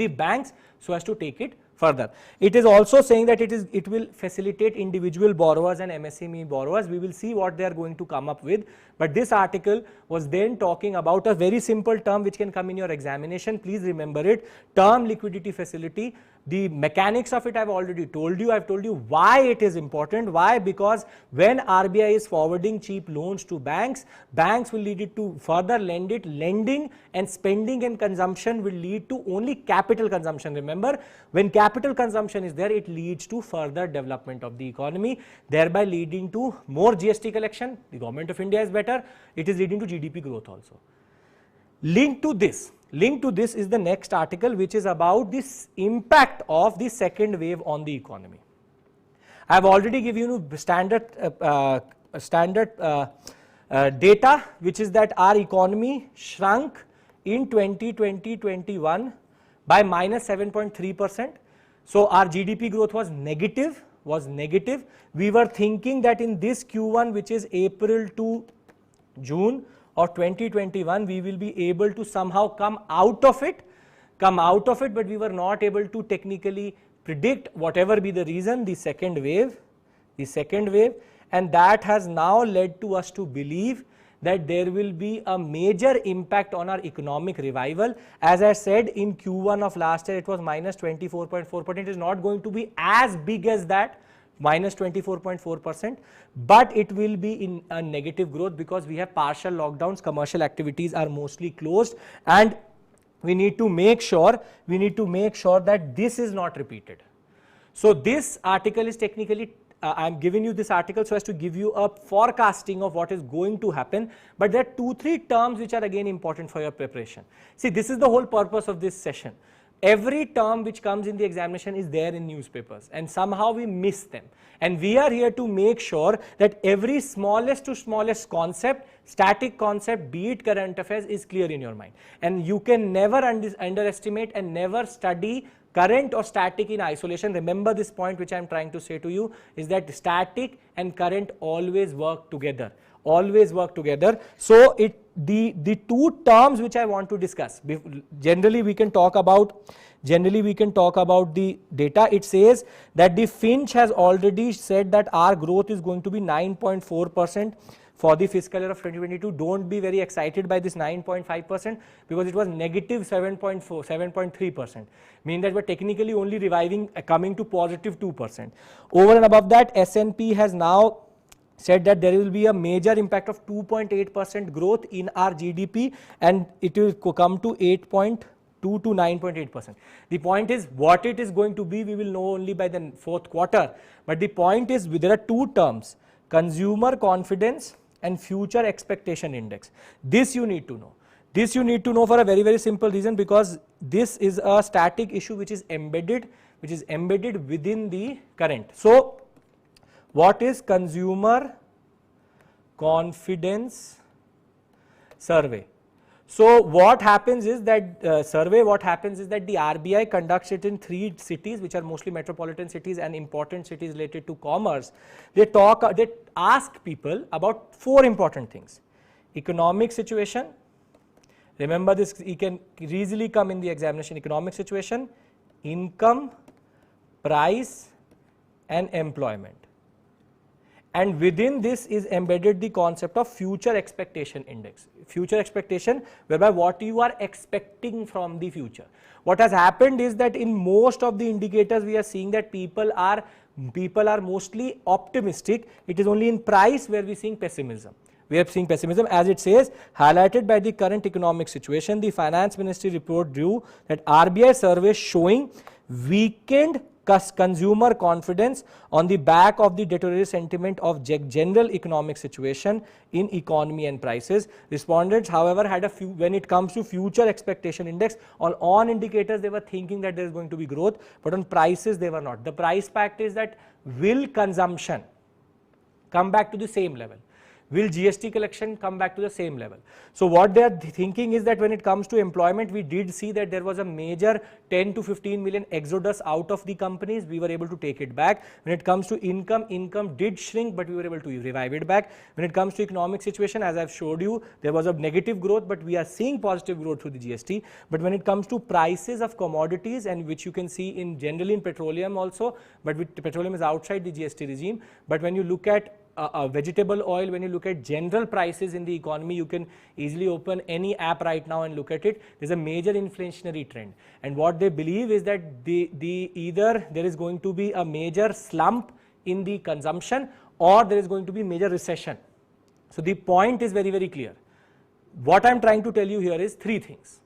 banks so as to take it further. It is also saying that it will facilitate individual borrowers and MSME borrowers. We will see what they are going to come up with. But this article was then talking about a very simple term which can come in your examination. Please remember it. Term liquidity facility. The mechanics of it I have already told you. I have told you why it is important. Why? Because when RBI is forwarding cheap loans to banks, banks will lead it to further lend it. Lending and spending and consumption will lead to only capital consumption. Remember, when capital consumption is there, it leads to further development of the economy, thereby leading to more GST collection. The government of India is better. It is leading to GDP growth also. Linked to this is the next article, which is about this impact of the second wave on the economy. I have already given you standard data, which is that our economy shrunk in 2020-21 by -7.3%. So our GDP growth was negative. We were thinking that in this Q1, which is April to June of 2021, we will be able to somehow come out of it, but we were not able to technically predict, whatever be the reason, the second wave, and that has now led to us to believe that there will be a major impact on our economic revival. As I said, in Q1 of last year, it was -24.4%. It is not going to be as big as that, -24.4%, but it will be in a negative growth because we have partial lockdowns, commercial activities are mostly closed, and we need to make sure that this is not repeated. So this article is technically, I am giving you this article so as to give you a forecasting of what is going to happen, but there are 2-3 terms which are again important for your preparation. See, this is the whole purpose of this session. Every term which comes in the examination is there in newspapers, and somehow we miss them, and we are here to make sure that every smallest to smallest concept, static concept, be it current affairs, is clear in your mind, and you can never underestimate and never study current or static in isolation. Remember this point which I am trying to say to you is that static and current always work together. So the 2 terms which I want to discuss, generally we can talk about the data. It says that the Finch has already said that our growth is going to be 9.4% for the fiscal year of 2022. Don't be very excited by this 9.5% because it was -7.3%, meaning that we're technically only reviving, coming to +2%. Over and above that, S&P has now said that there will be a major impact of 2.8% growth in our GDP, and it will come to 8.2 to 9.8%. The point is, what it is going to be, we will know only by the 4th quarter. But the point is, there are 2 terms: consumer confidence and future expectation index. This you need to know. This you need to know for a very, very simple reason, because this is a static issue which is embedded within the current. So what is consumer confidence survey? So what happens is that the RBI conducts it in 3 cities, which are mostly metropolitan cities and important cities related to commerce. They ask people about 4 important things: economic situation. Remember this, it can easily come in the examination. Economic situation, income, price, and employment. And within this is embedded the concept of future expectation index. Future expectation, whereby what you are expecting from the future. What has happened is that in most of the indicators we are seeing that people are mostly optimistic. It is only in price where we are seeing pessimism. As it says, highlighted by the current economic situation. The Finance Ministry report drew that RBI survey showing weakened consumer confidence on the back of the deteriorated sentiment of general economic situation in economy and prices. Respondents, however, had a few, when it comes to future expectation index, on indicators they were thinking that there is going to be growth, but on prices they were not. The price fact is that will consumption come back to the same level? will GST collection come back to the same level? So what they are thinking is that when it comes to employment, we did see that there was a major 10 to 15 million exodus out of the companies. We were able to take it back. When it comes to income, income did shrink, but we were able to revive it back. When it comes to economic situation, as I've showed you, there was a negative growth, but we are seeing positive growth through the GST. But when it comes to prices of commodities, and which you can see in generally in petroleum also, but petroleum is outside the GST regime. But when you look at vegetable oil, when you look at general prices in the economy, you can easily open any app right now and look at it. There's a major inflationary trend, and what they believe is that either there is going to be a major slump in the consumption, or there is going to be major recession. So the point is very, very clear. What I'm trying to tell you here is three things.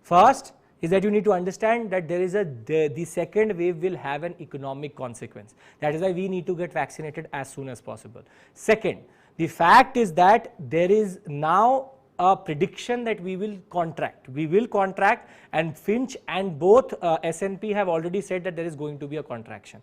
First is that you need to understand that there is the second wave will have an economic consequence. That is why we need to get vaccinated as soon as possible. Second, the fact is that there is now a prediction that we will contract. We will contract, and Finch and both S&P have already said that there is going to be a contraction.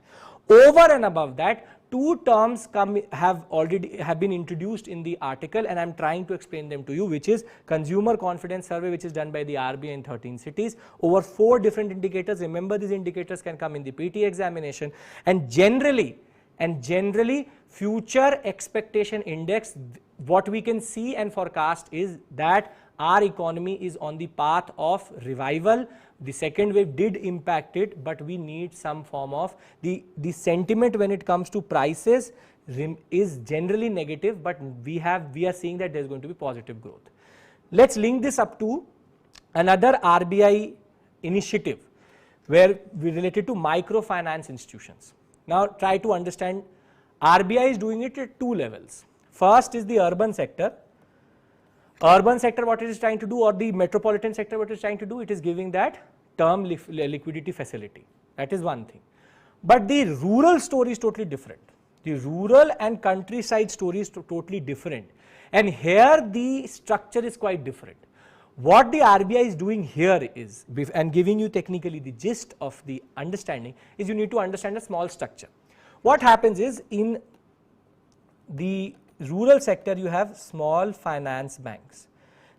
Over and above that, two terms have been introduced in the article, and I'm trying to explain them to you, which is consumer confidence survey, which is done by the RBI in 13 cities over 4 different indicators. Remember, these indicators can come in the PT examination, and generally future expectation index, what we can see and forecast is that our economy is on the path of revival. The second wave did impact it, but we need some form of the sentiment when it comes to prices is generally negative, but we are seeing that there is going to be positive growth. Let's link this up to another RBI initiative where we related to microfinance institutions. Now try to understand, RBI is doing it at 2 levels. First is the urban sector. Urban sector, what it is trying to do, or the metropolitan sector, what it is trying to do, it is giving that term liquidity facility. That is one thing. But the rural story is totally different. The rural and countryside story is totally different. And here the structure is quite different. What the RBI is doing here is, and giving you technically the gist of the understanding, is you need to understand a small structure. What happens is, in the rural sector you have small finance banks.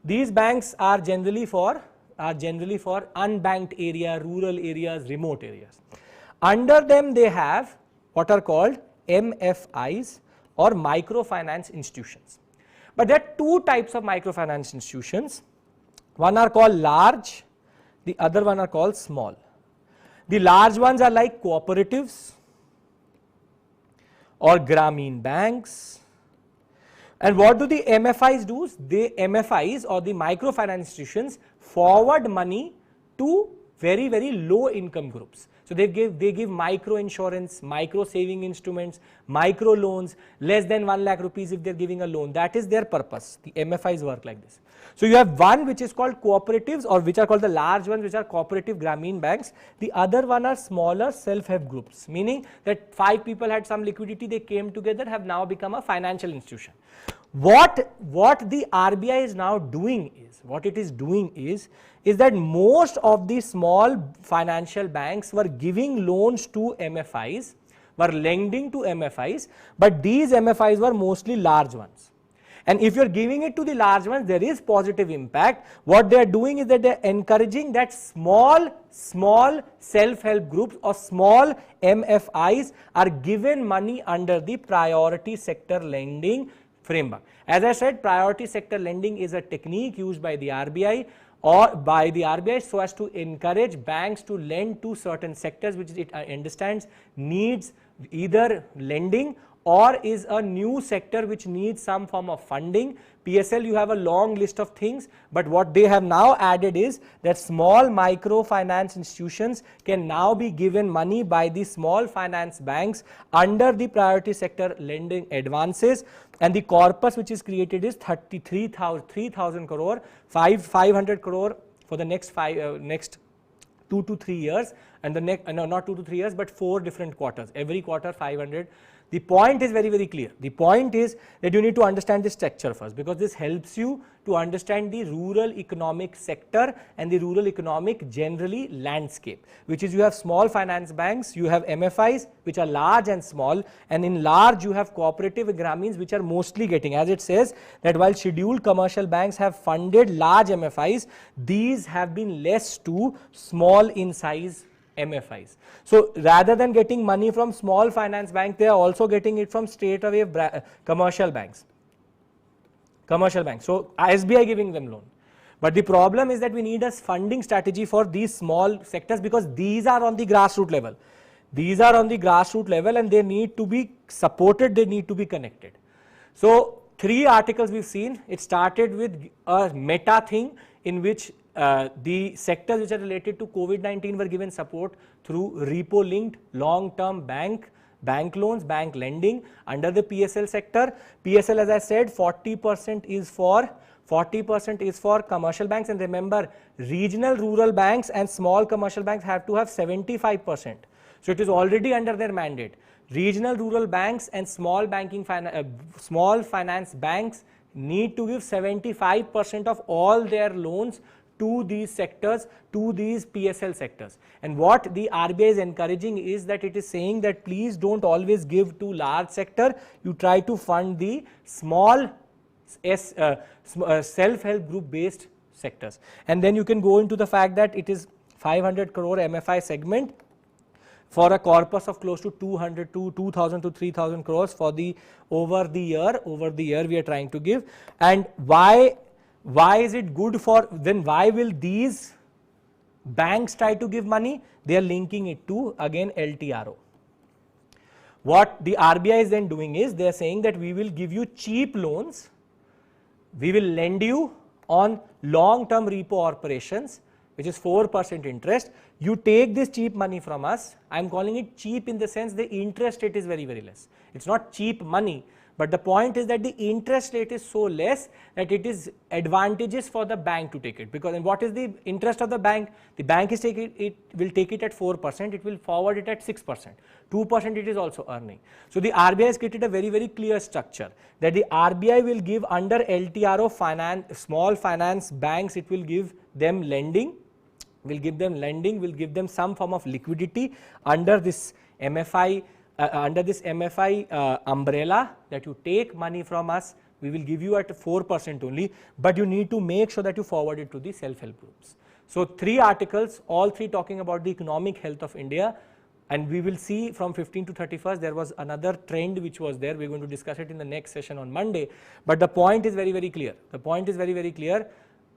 These banks are generally for unbanked area, rural areas, remote areas. Under them they have what are called MFIs, or microfinance institutions. But there are 2 types of microfinance institutions. One are called large, the other one are called small. The large ones are like cooperatives or Grameen banks. And what do the MFIs do? The MFIs, or the microfinance institutions, forward money to very, very low income groups. So they give micro insurance, micro saving instruments, micro loans, less than 1 lakh rupees if they are giving a loan. That is their purpose. The MFIs work like this. So you have one which is called cooperatives, or which are called the large ones, which are cooperative Grameen banks. The other one are smaller self-help groups, meaning that 5 people had some liquidity, they came together, have now become a financial institution. What the RBI is now doing is that most of the small financial banks were giving loans to MFIs, were lending to MFIs, but these MFIs were mostly large ones. And if you are giving it to the large ones, there is positive impact. What they are doing is that they are encouraging that small self-help groups or small MFIs are given money under the priority sector lending framework. As I said, priority sector lending is a technique used by the RBI so as to encourage banks to lend to certain sectors which it understands needs either lending or is a new sector which needs some form of funding. PSL, you have a long list of things, but what they have now added is that small microfinance institutions can now be given money by the small finance banks under the priority sector lending advances, and the corpus which is created is 3,000 crore, 500 crore for the next 2 to 3 years, and the next not 2 to 3 years but 4 different quarters, every quarter 500. The point is very, very clear. The point is that you need to understand the structure first, because this helps you to understand the rural economic sector and the rural economic generally landscape, which is you have small finance banks, you have MFIs which are large and small, and in large you have cooperative Gramins which are mostly getting, as it says that while scheduled commercial banks have funded large MFIs, these have been less to small in size MFIs. So rather than getting money from small finance bank, they are also getting it from straight away commercial banks. So SBI giving them loan. But the problem is that we need a funding strategy for these small sectors, because these are on the grassroots level. These are on the grassroots level and they need to be supported, they need to be connected. So 3 articles we've seen. It started with a meta thing in which the sectors which are related to COVID-19 were given support through repo linked long-term bank loans, bank lending under the PSL sector. PSL, as I said, 40% is for commercial banks, and remember, regional rural banks and small commercial banks have to have 75%. So it is already under their mandate. Regional rural banks and small finance banks need to give 75% of all their loans to these sectors, to these PSL sectors. And what the RBI is encouraging is that it is saying that please don't always give to large sector, you try to fund the small self-help group based sectors. And then you can go into the fact that it is 500 crore MFI segment for a corpus of close to 2,000 to 3,000 crores for the over the year we are trying to give. And why is it good for, then why will these banks try to give money? They are linking it to again LTRO. What the RBI is then doing is they are saying that we will give you cheap loans, we will lend you on long term repo operations which is 4% interest. You take this cheap money from us. I am calling it cheap in the sense the interest rate is very, very less. It's not cheap money, but the point is that the interest rate is so less that it is advantageous for the bank to take it. Because, and what is the interest of the bank? The bank is taking it will take it at 4%, it will forward it at 6%, 2% it is also earning. So the RBI has created a very, very clear structure that the RBI will give under LTRO finance, small finance banks, it will give them lending, will give them some form of liquidity under this MFI umbrella, that you take money from us, we will give you at 4% only, but you need to make sure that you forward it to the self-help groups. So 3 articles, all 3 talking about the economic health of India, and we will see from 15 to 31st there was another trend which was there. We are going to discuss it in the next session on Monday, but the point is very, very clear. The point is very, very clear.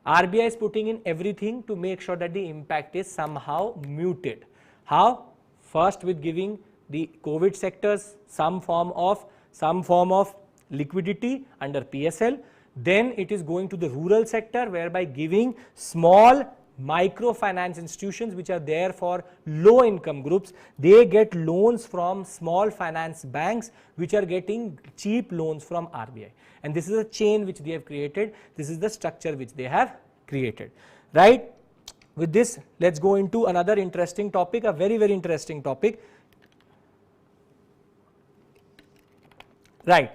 RBI is putting in everything to make sure that the impact is somehow muted. How? First with giving the COVID sectors some form of liquidity under PSL, then it is going to the rural sector whereby giving small microfinance institutions which are there for low income groups, they get loans from small finance banks which are getting cheap loans from RBI. And this is a chain which they have created, this is the structure which they have created, right? With this, let's go into another interesting topic, a very, very interesting topic. Right.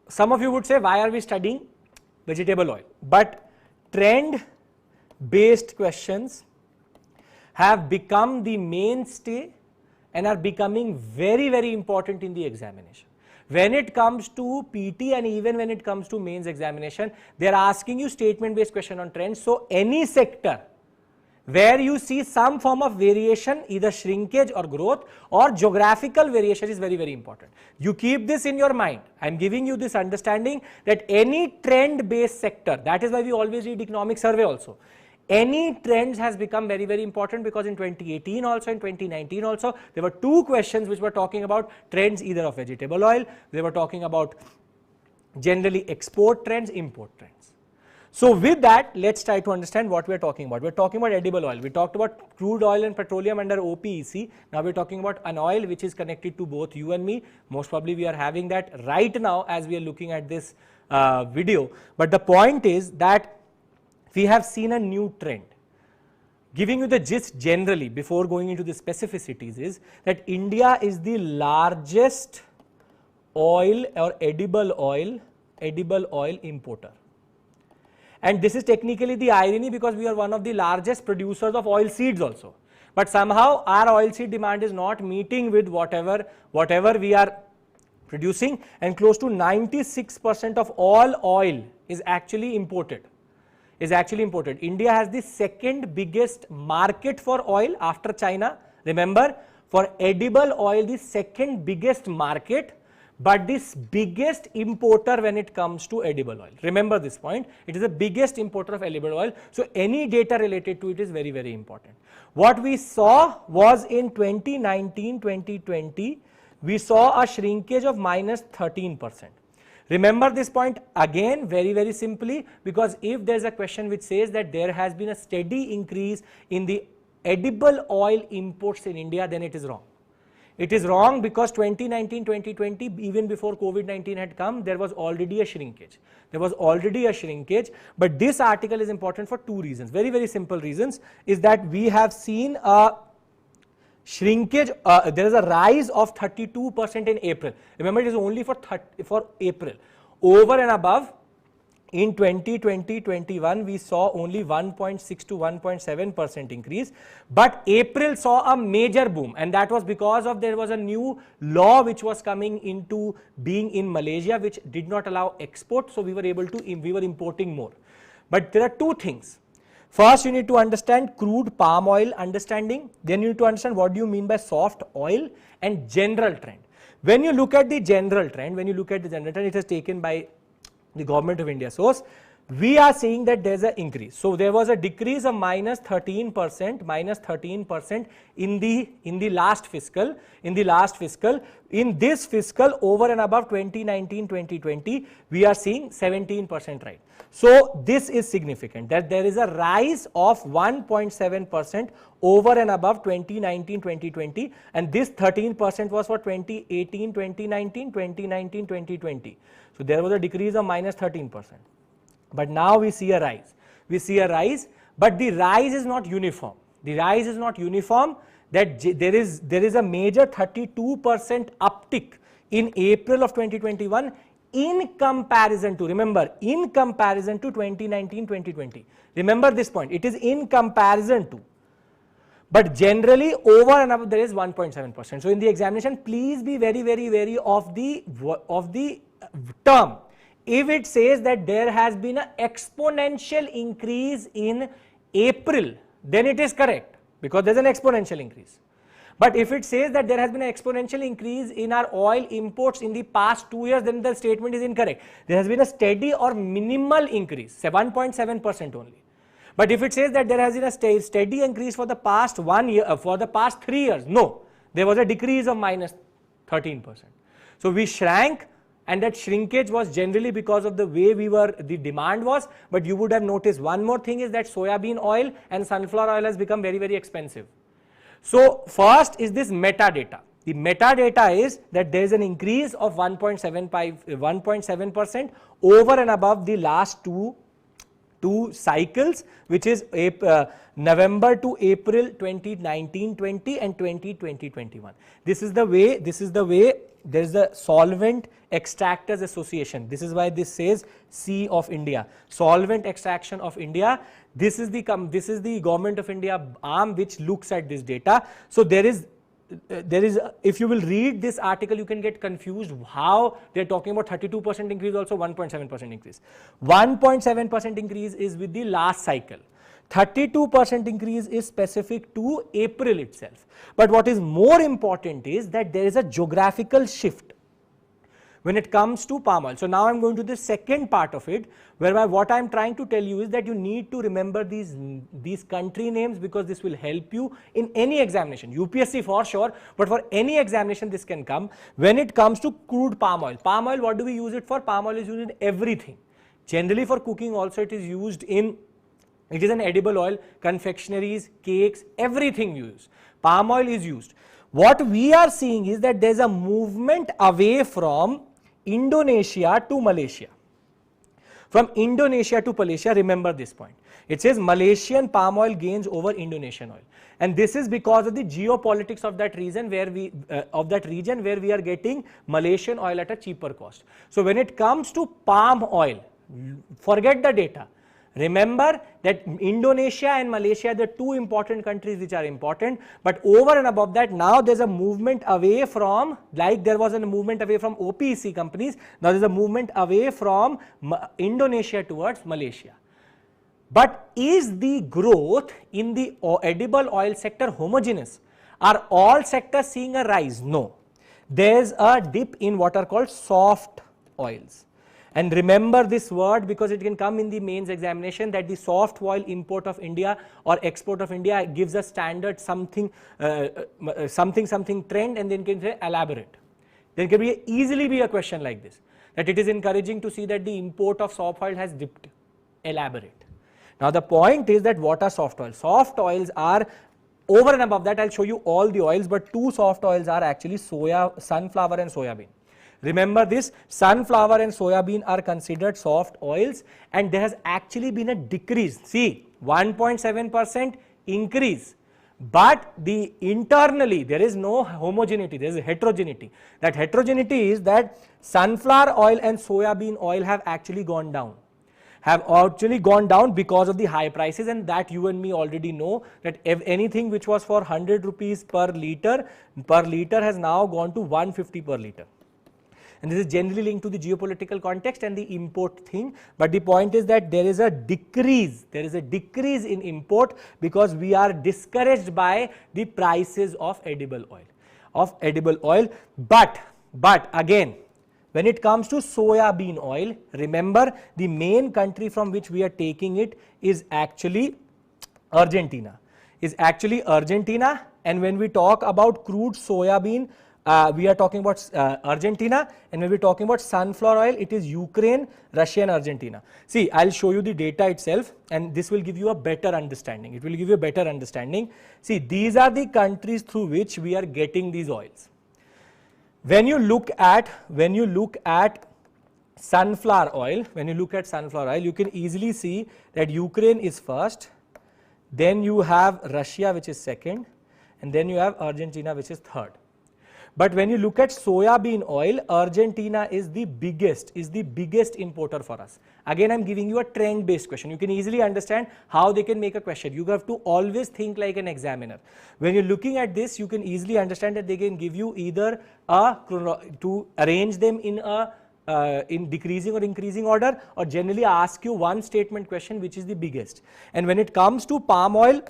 Some of you would say, why are we studying vegetable oil? But trend based questions have become the mainstay and are becoming very, very important in the examination. When it comes to PT and even when it comes to mains examination, they are asking you statement based question on trends. So any sector where you see some form of variation, either shrinkage or growth or geographical variation is very, very important. You keep this in your mind. I am giving you this understanding that any trend based sector, that is why we always read economic survey also. Any trends has become very, very important, because in 2018 also, in 2019 also, there were 2 questions which were talking about trends either of vegetable oil, they were talking about generally export trends, import trends. So with that, let's try to understand what we are talking about. We are talking about edible oil. We talked about crude oil and petroleum under OPEC. Now we are talking about an oil which is connected to both you and me. Most probably we are having that right now as we are looking at this video. But the point is that we have seen a new trend. giving you the gist generally before going into the specificities is that India is the largest oil or edible oil importer. And this is technically the irony because we are one of the largest producers of oil seeds also. But somehow our oil seed demand is not meeting with whatever we are producing, and close to 96% of all oil is actually imported. India has the second biggest market for oil after China. Remember, for edible oil, the second biggest market, but this biggest importer when it comes to edible oil. Remember this point, it is the biggest importer of edible oil. So any data related to it is very, very important. What we saw was in 2019-2020, we saw a shrinkage of minus 13%. Remember this point again very, very simply, because if there is a question which says that there has been a steady increase in the edible oil imports in India, then it is wrong. It is wrong because 2019-2020, even before COVID-19 had come, there was already a shrinkage. But this article is important for two reasons, very, very simple reasons, is that we have seen a shrinkage, there is a rise of 32% in April. Remember, it is only for April. Over and above, in 2020-21, we saw only 1.6 to 1.7% increase, but April saw a major boom, and that was because of there was a new law which was coming into being in Malaysia, which did not allow export, so we were importing more. But there are two things. First, you need to understand crude palm oil understanding. Then you need to understand what do you mean by soft oil and general trend. When you look at the general trend, it is taken by the Government of India source, we are seeing that there is an increase. So there was a decrease of minus 13% in the last fiscal. In this fiscal, over and above 2019-2020, we are seeing 17% rise. So this is significant, that there is a rise of 1.7% over and above 2019-2020, and this 13% was for 2018-2019, 2019-2020. So there was a decrease of minus 13%. But now we see a rise. But the rise is not uniform. That there is a major 32% uptick in April of 2021 in comparison to 2019-2020. Remember this point, it is in comparison to. But generally over and above there is 1.7%. So in the examination, please be very, very wary of the term. If it says that there has been an exponential increase in April, then it is correct because there is an exponential increase. But if it says that there has been an exponential increase in our oil imports in the past 2 years, then the statement is incorrect. There has been a steady or minimal increase, 1.7% only. But if it says that there has been a steady increase for the past 1 year, for the past 3 years, no, there was a decrease of minus 13%. So we shrank, and that shrinkage was generally because of the way the demand was. But you would have noticed one more thing is that soybean oil and sunflower oil has become very, very expensive. So first is this metadata. The metadata is that there is an increase of 1.7% over and above the last two cycles, which is November to April 2019-20 and 2020-21. This is the way there is a Solvent Extractors Association. This is why this says C of India, Solvent Extraction of India. This is the Government of India arm which looks at this data. So there is if you will read this article, you can get confused how they are talking about 32% increase, also 1.7% increase. 1.7% increase is with the last cycle. 32% increase is specific to April itself. But what is more important is that there is a geographical shift when it comes to palm oil. So now I am going to the second part of it, whereby what I am trying to tell you is that you need to remember these country names, because this will help you in any examination. UPSC for sure, but for any examination this can come. When it comes to crude palm oil, what do we use it for? Palm oil is used in everything. Generally for cooking also it is used in, it is an edible oil, confectionaries, cakes, everything you use. Palm oil is used. What we are seeing is that there is a movement away from Indonesia to Malaysia. From Indonesia to Malaysia, remember this point. It says Malaysian palm oil gains over Indonesian oil, and this is because of the geopolitics of that region where we are getting Malaysian oil at a cheaper cost. So when it comes to palm oil, forget the data. Remember that Indonesia and Malaysia are the two important countries which are important, but over and above that, now there's a movement away from, like there was a movement away from OPEC companies, now there's a movement away from Indonesia towards Malaysia. But is the growth in the edible oil sector homogeneous? Are all sectors seeing a rise? No. There's a dip in what are called soft oils. And remember this word because it can come in the mains examination, that the soft oil import of India or export of India gives a standard something trend, and then can say elaborate. There can easily be a question like this, that it is encouraging to see that the import of soft oil has dipped. Elaborate. Now the point is that what are soft oils? Soft oils are, over and above that I'll show you all the oils, but two soft oils are actually sunflower and soya bean. Remember this, sunflower and soya bean are considered soft oils, and there has actually been a decrease. See, 1.7% increase, but internally there is no homogeneity, there is heterogeneity. That heterogeneity is that sunflower oil and soya bean oil have actually gone down. Because of the high prices, and that you and me already know that if anything which was for 100 rupees per liter has now gone to 150 per liter. And this is generally linked to the geopolitical context and the import thing, but the point is that there is a decrease in import because we are discouraged by the prices of edible oil. But again, when it comes to soya bean oil, remember the main country from which we are taking it is actually Argentina. And when we talk about crude soya bean, we are talking about Argentina, and when we are talking about sunflower oil, it is Ukraine, Russia and Argentina. See, I will show you the data itself, and this will give you a better understanding. See, these are the countries through which we are getting these oils. When you look at sunflower oil, you can easily see that Ukraine is first, then you have Russia which is second, and then you have Argentina which is third. But when you look at soya bean oil, Argentina is the biggest importer for us. Again, I am giving you a trend based question. You can easily understand how they can make a question. You have to always think like an examiner. When you are looking at this, you can easily understand that they can give you either to arrange them in decreasing or increasing order, or generally ask you one statement question which is the biggest. And when it comes to palm oil,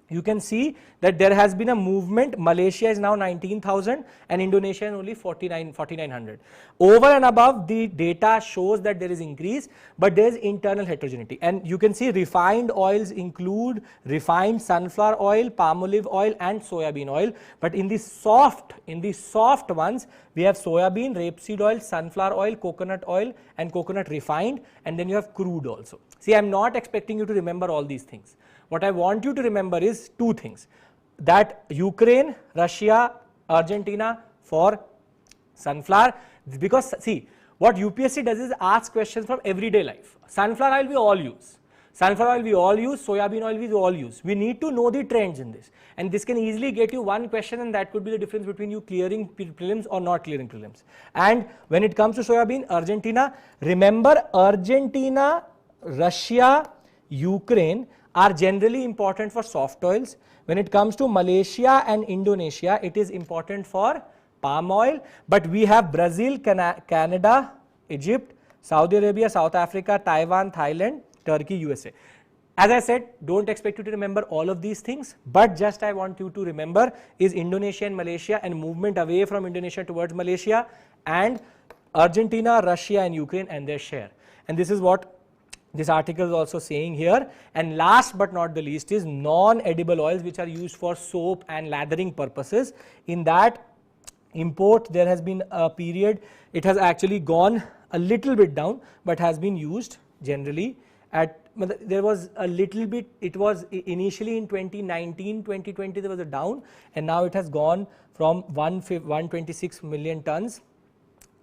you can see that there has been a movement. Malaysia is now 19,000 and Indonesia is only 4,900. Over and above, the data shows that there is increase, but there is internal heterogeneity. And you can see refined oils include refined sunflower oil, palm olive oil and soya bean oil. But in the soft ones, we have soya bean, rapeseed oil, sunflower oil and coconut refined, and then you have crude also. See, I am not expecting you to remember all these things. What I want you to remember is two things, that Ukraine, Russia, Argentina for sunflower, because see, what UPSC does is ask questions from everyday life. Sunflower oil we all use, soya bean oil we all use. We need to know the trends in this, and this can easily get you one question, and that could be the difference between you clearing prelims or not clearing prelims. And when it comes to soya bean, Argentina, remember Argentina, Russia, Ukraine are generally important for soft oils. When it comes to Malaysia and Indonesia, it is important for palm oil, but we have Brazil, Canada, Egypt, Saudi Arabia, South Africa, Taiwan, Thailand, Turkey, USA. As I said, don't expect you to remember all of these things, but just I want you to remember is Indonesia and Malaysia and movement away from Indonesia towards Malaysia, and Argentina, Russia and Ukraine and their share. And this is what this article is also saying here. And last but not the least is non-edible oils which are used for soap and lathering purposes. In that import, there has been a period, it has actually gone a little bit down, but has been used generally at, there was a little bit, it was initially in 2019, 2020 there was a down, and now it has gone from 126 million tons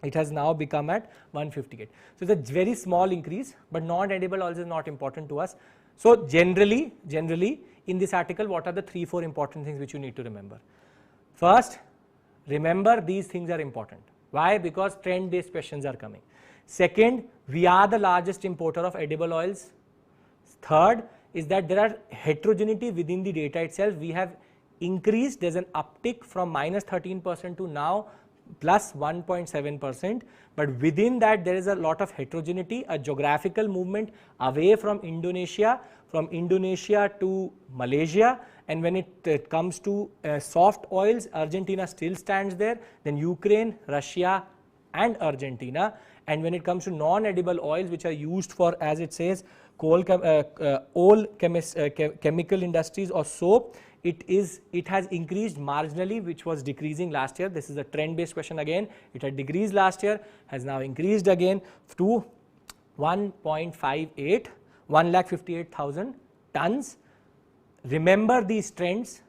It has now become at 158. So it's a very small increase, but non-edible oils is not important to us. So generally in this article, what are the 3-4 important things which you need to remember? First, remember these things are important. Why? Because trend-based questions are coming. Second, we are the largest importer of edible oils. Third is that there are heterogeneity within the data itself. We have increased, there's an uptick from minus 13% to now plus 1.7%, but within that there is a lot of heterogeneity, a geographical movement away from Indonesia to Malaysia, and when it comes to soft oils, Argentina still stands there, then Ukraine, Russia and Argentina, and when it comes to non-edible oils which are used for, as it says, all chemical industries or soap, it has increased marginally, which was decreasing last year. This is a trend based question again. It had decreased last year, has now increased again to 1.58, 1,58,000 tons. Remember these trends,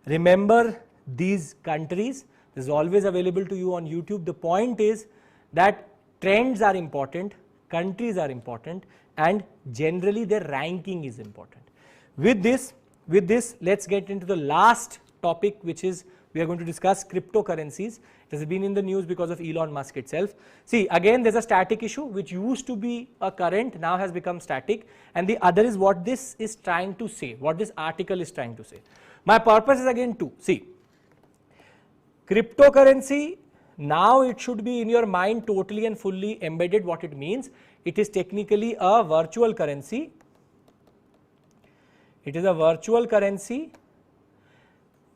remember these countries. This is always available to you on YouTube. The point is that trends are important, countries are important, and generally their ranking is important. With this, let's get into the last topic, which is we are going to discuss cryptocurrencies. It has been in the news because of Elon Musk itself. See, again there's a static issue which used to be a current, now has become static, and the other is what this is trying to say, what this article is trying to say. My purpose is again to see cryptocurrency. Now it should be in your mind totally and fully embedded what it means. It is technically a virtual currency. It is a virtual currency.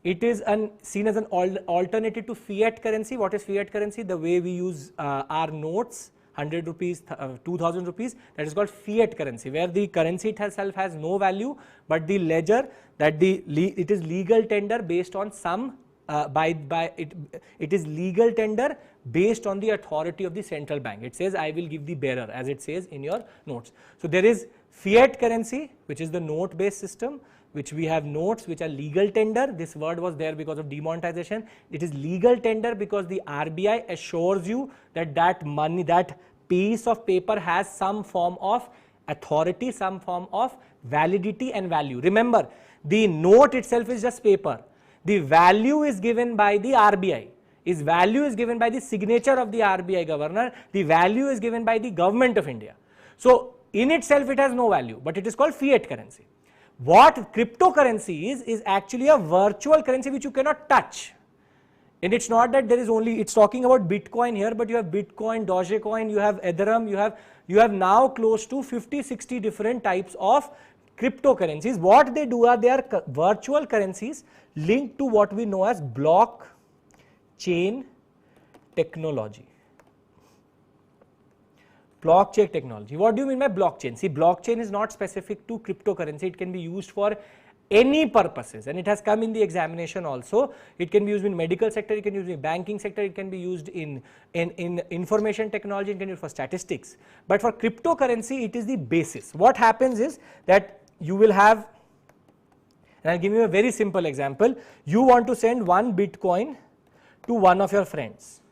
It is seen as an alternative to fiat currency. What is fiat currency? The way we use our notes, 100 rupees, 2000 rupees, that is called fiat currency, where the currency itself has no value, but the ledger, that it is legal tender based on some it is legal tender based on the authority of the central bank. It says I will give the bearer, as it says in your notes. So there is fiat currency, which is the note based system, which we have notes which are legal tender. This word was there because of demonetization. It is legal tender because the RBI assures you that that money, that piece of paper has some form of authority, some form of validity and value. Remember, the note itself is just paper. The value is given by the RBI. Its value is given by the signature of the RBI governor. The value is given by the government of India. So in itself it has no value, but it is called fiat currency. What cryptocurrency is actually a virtual currency which you cannot touch. And it's not that there is only, it's talking about Bitcoin here, but you have Bitcoin, Dogecoin, you have Ethereum, you have now close to 50-60 different types of cryptocurrencies. What they do are, they are virtual currencies linked to what we know as blockchain technology. Blockchain technology. What do you mean by blockchain? See, blockchain is not specific to cryptocurrency. It can be used for any purposes, and it has come in the examination also. It can be used in medical sector, it can be used in banking sector, it can be used in information technology, it can be used for statistics. But for cryptocurrency, it is the basis. What happens is that you will have, and I'll give you a very simple example. You want to send one Bitcoin to one of your friends.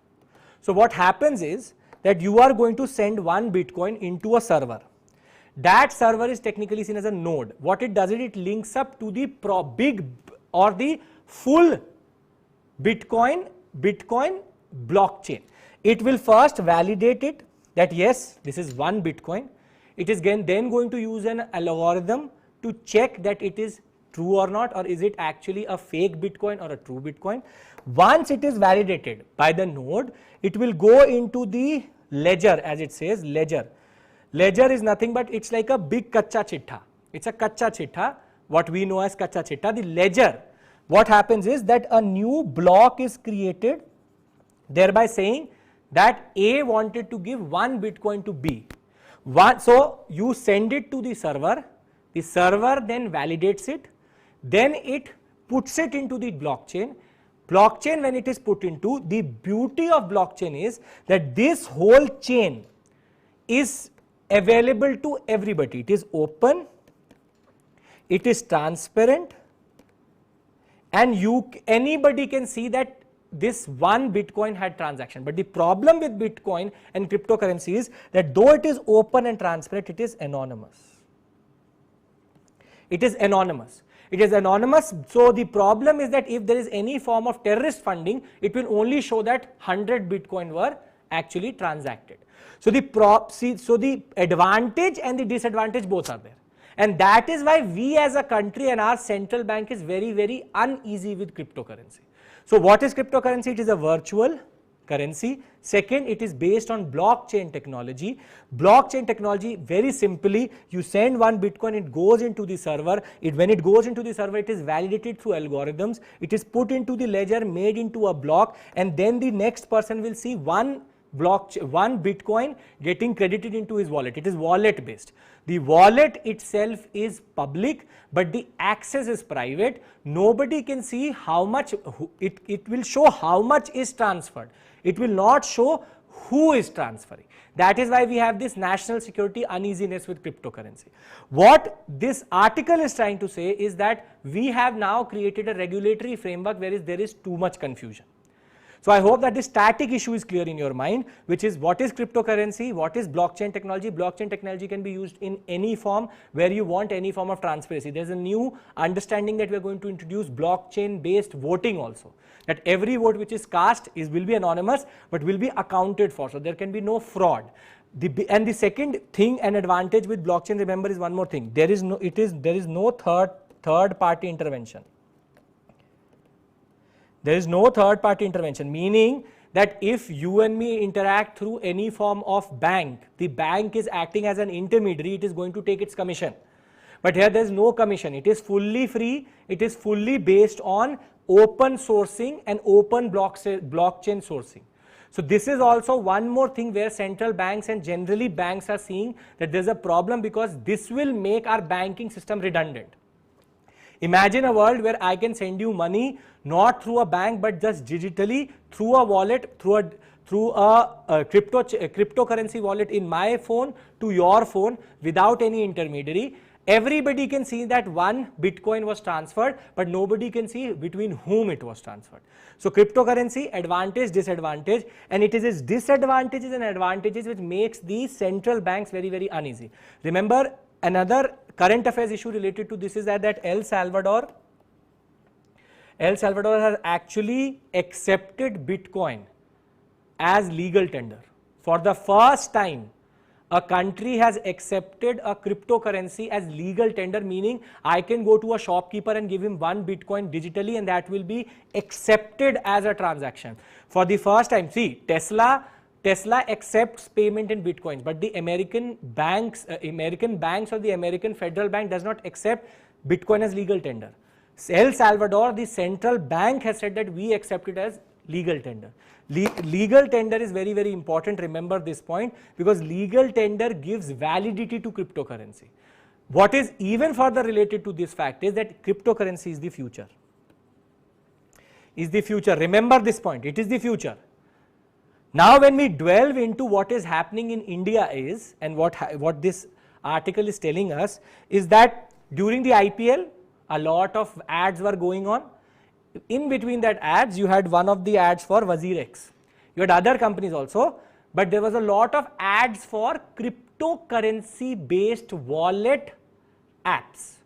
So what happens is that you are going to send one Bitcoin into a server. That server is technically seen as a node. What it does is it links up to the big or the full Bitcoin blockchain. It will first validate it that yes, this is one Bitcoin. It is then going to use an algorithm to check that it is true or not, or is it actually a fake Bitcoin or a true Bitcoin. Once it is validated by the node, it will go into the ledger, as it says, ledger. Ledger is nothing but it's like a big kacha chitta. It's a kacha chitta, what we know as kacha chitta. The ledger, what happens is that a new block is created, thereby saying that A wanted to give one Bitcoin to B. So you send it to the server then validates it, then it puts it into the blockchain. Blockchain, when it is put into, the beauty of blockchain is that this whole chain is available to everybody. It is open, it is transparent, and anybody can see that this one Bitcoin had transaction. But the problem with Bitcoin and cryptocurrency is that though it is open and transparent, it is anonymous. It is anonymous. It is anonymous. So the problem is that if there is any form of terrorist funding, it will only show that 100 Bitcoin were actually transacted. So the advantage and the disadvantage both are there. And that is why we as a country and our central bank is very, very uneasy with cryptocurrency. So what is cryptocurrency? It is a virtual currency. Second, it is based on blockchain technology. Blockchain technology, very simply, you send one Bitcoin, it goes into the server. When it goes into the server, it is validated through algorithms. It is put into the ledger, made into a block, and then the next person will see one Bitcoin getting credited into his wallet. It is wallet based. The wallet itself is public, but the access is private. Nobody can see how much, it will show how much is transferred. It will not show who is transferring. That is why we have this national security uneasiness with cryptocurrency. What this article is trying to say is that we have now created a regulatory framework where there is too much confusion. So I hope that this static issue is clear in your mind, which is what is cryptocurrency, what is blockchain technology. Blockchain technology can be used in any form where you want any form of transparency. There is a new understanding that we are going to introduce blockchain based voting also. That every vote which is cast will be anonymous but will be accounted for. So there can be no fraud. And the second thing and advantage with blockchain, remember, is one more thing. There is no third party intervention. There is no third party intervention, meaning that if you and me interact through any form of bank, the bank is acting as an intermediary, it is going to take its commission. But here there is no commission, it is fully free, it is fully based on open sourcing and open blockchain sourcing. So this is also one more thing where central banks and generally banks are seeing that there is a problem, because this will make our banking system redundant. Imagine a world where I can send you money not through a bank but just digitally through a wallet, through a cryptocurrency wallet in my phone to your phone without any intermediary. Everybody can see that one Bitcoin was transferred, but nobody can see between whom it was transferred. So cryptocurrency, advantage, disadvantage, and it is its disadvantages and advantages which makes these central banks very, very uneasy. Remember, another current affairs issue related to this is that El Salvador has actually accepted Bitcoin as legal tender. For the first time, a country has accepted a cryptocurrency as legal tender, meaning I can go to a shopkeeper and give him one Bitcoin digitally and that will be accepted as a transaction. For the first time, see, Tesla accepts payment in Bitcoins, but the American banks or the American Federal Bank does not accept Bitcoin as legal tender. El Salvador, the central bank has said that we accept it as legal tender. Legal tender is very, very important. Remember this point, because legal tender gives validity to cryptocurrency. What is even further related to this fact is that cryptocurrency is the future. Remember this point, it is the future. Now when we delve into what is happening in India is, and what this article is telling us, is that during the IPL, a lot of ads were going on. In between that ads, you had one of the ads for WazirX. You had other companies also, but there was a lot of ads for cryptocurrency based wallet apps.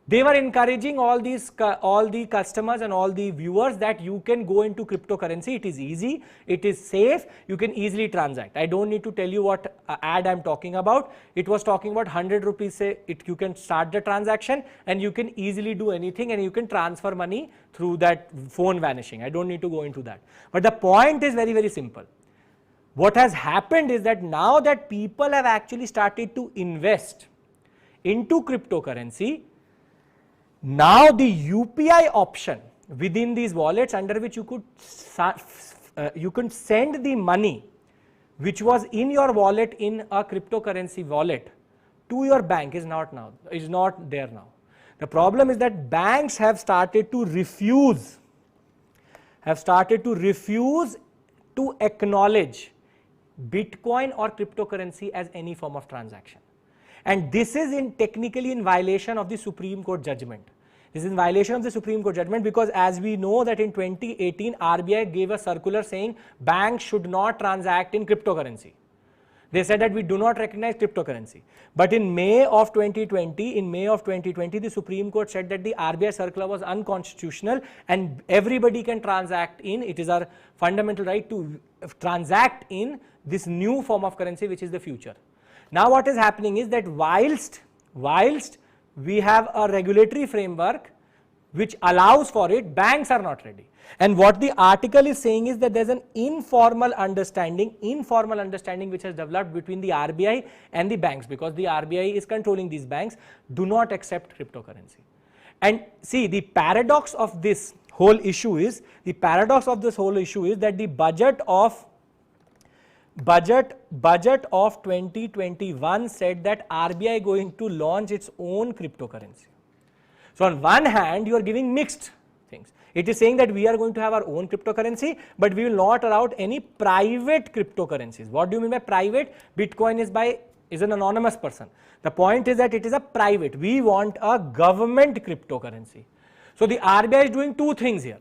They were encouraging all the customers and all the viewers that you can go into cryptocurrency. It is easy, it is safe, you can easily transact. I don't need to tell you what ad I'm talking about. It was talking about 100 rupees, say you can start the transaction and you can easily do anything and you can transfer money through that phone vanishing. I don't need to go into that. But the point is very, very simple. What has happened is that now that people have actually started to invest into cryptocurrency, now the UPI option within these wallets, under which you could send the money which was in your wallet in a cryptocurrency wallet to your bank is not there now. The problem is that banks have started to refuse to acknowledge Bitcoin or cryptocurrency as any form of transaction. And this is technically in violation of the Supreme Court judgment. This is in violation of the Supreme Court judgment, because as we know that in 2018 RBI gave a circular saying banks should not transact in cryptocurrency. They said that we do not recognize cryptocurrency. But in May of 2020, the Supreme Court said that the RBI circular was unconstitutional and everybody can transact in, it is our fundamental right to transact in this new form of currency, which is the future. Now what is happening is that whilst we have a regulatory framework which allows for it, banks are not ready. And what the article is saying is that there is an informal understanding which has developed between the RBI and the banks, because the RBI is controlling these banks, do not accept cryptocurrency. And see, the paradox of this whole issue is, that the budget of 2021 said that RBI going to launch its own cryptocurrency. So on one hand, you are giving mixed things. It is saying that we are going to have our own cryptocurrency, but we will not allow any private cryptocurrencies. What do you mean by private? Bitcoin is an anonymous person. The point is that it is a private. We want a government cryptocurrency. So the RBI is doing two things here.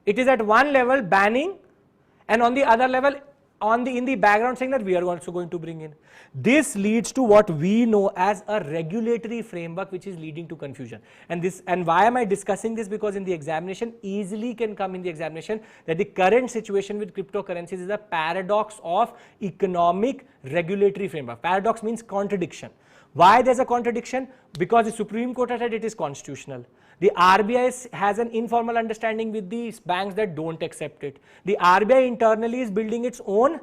It is at one level banning, and on the other level in the background saying that we are also going to bring in. This leads to what we know as a regulatory framework, which is leading to confusion. And why am I discussing this? Because in the examination, easily can come in the examination that the current situation with cryptocurrencies is a paradox of economic regulatory framework. Paradox means contradiction. Why there's a contradiction? Because the Supreme Court has said it is constitutional. The RBI has an informal understanding with these banks that don't accept it. The RBI internally is building its own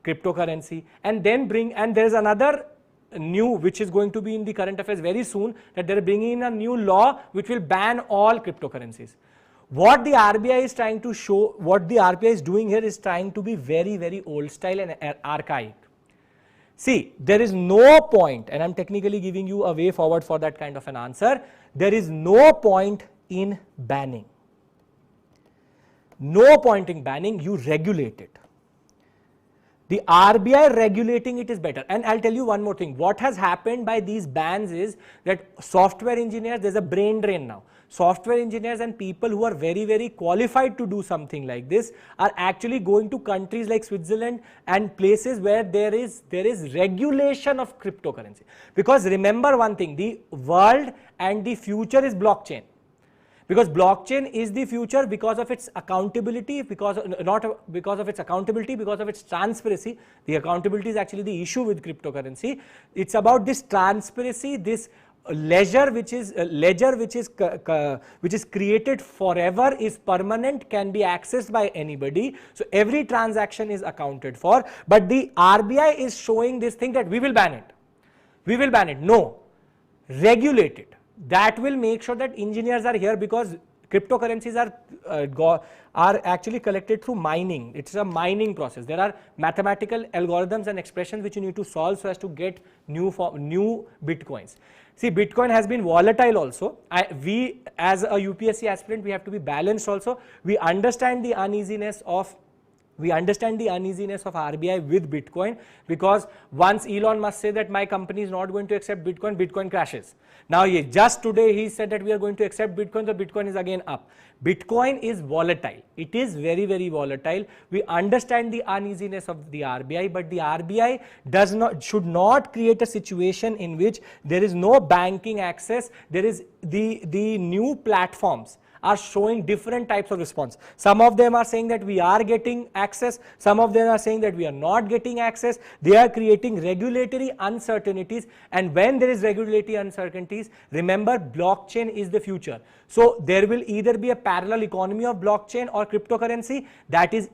cryptocurrency, and then there is another new which is going to be in the current affairs very soon, that they are bringing in a new law which will ban all cryptocurrencies. What the RBI is trying to show, what the RBI is doing here is trying to be very, very old style and archaic. See, there is no point, and I am technically giving you a way forward for that kind of an answer. There is no point in banning. No point in banning, you regulate it. The RBI regulating it is better. And I'll tell you one more thing. What has happened by these bans is that software engineers, there's a brain drain now. Software engineers and people who are very, very qualified to do something like this are actually going to countries like Switzerland and places where there is regulation of cryptocurrency. Because remember one thing, the world and the future is blockchain. Because blockchain is the future because of its accountability, because of its transparency. The accountability is actually the issue with cryptocurrency. It's about this transparency, this ledger which is created forever, is permanent, can be accessed by anybody. So every transaction is accounted for. But the RBI is showing this thing that we will ban it. We will ban it. No, regulate it. That will make sure that engineers are here, because cryptocurrencies are actually collected through mining. It's a mining process. There are mathematical algorithms and expressions which you need to solve so as to get new bitcoins. See, Bitcoin has been volatile also. We as a UPSC aspirant, we have to be balanced also. We understand the uneasiness of RBI with Bitcoin, because once Elon Musk said that my company is not going to accept Bitcoin, Bitcoin crashes. Now just today he said that we are going to accept Bitcoin, so Bitcoin is again up. Bitcoin is volatile. It is very, very volatile. We understand the uneasiness of the RBI, but the RBI should not create a situation in which there is no banking access. There is the new platforms are showing different types of response. Some of them are saying that we are getting access, some of them are saying that we are not getting access. They are creating regulatory uncertainties, and when there is regulatory uncertainties, remember, blockchain is the future. So there will either be a parallel economy of blockchain or cryptocurrency that is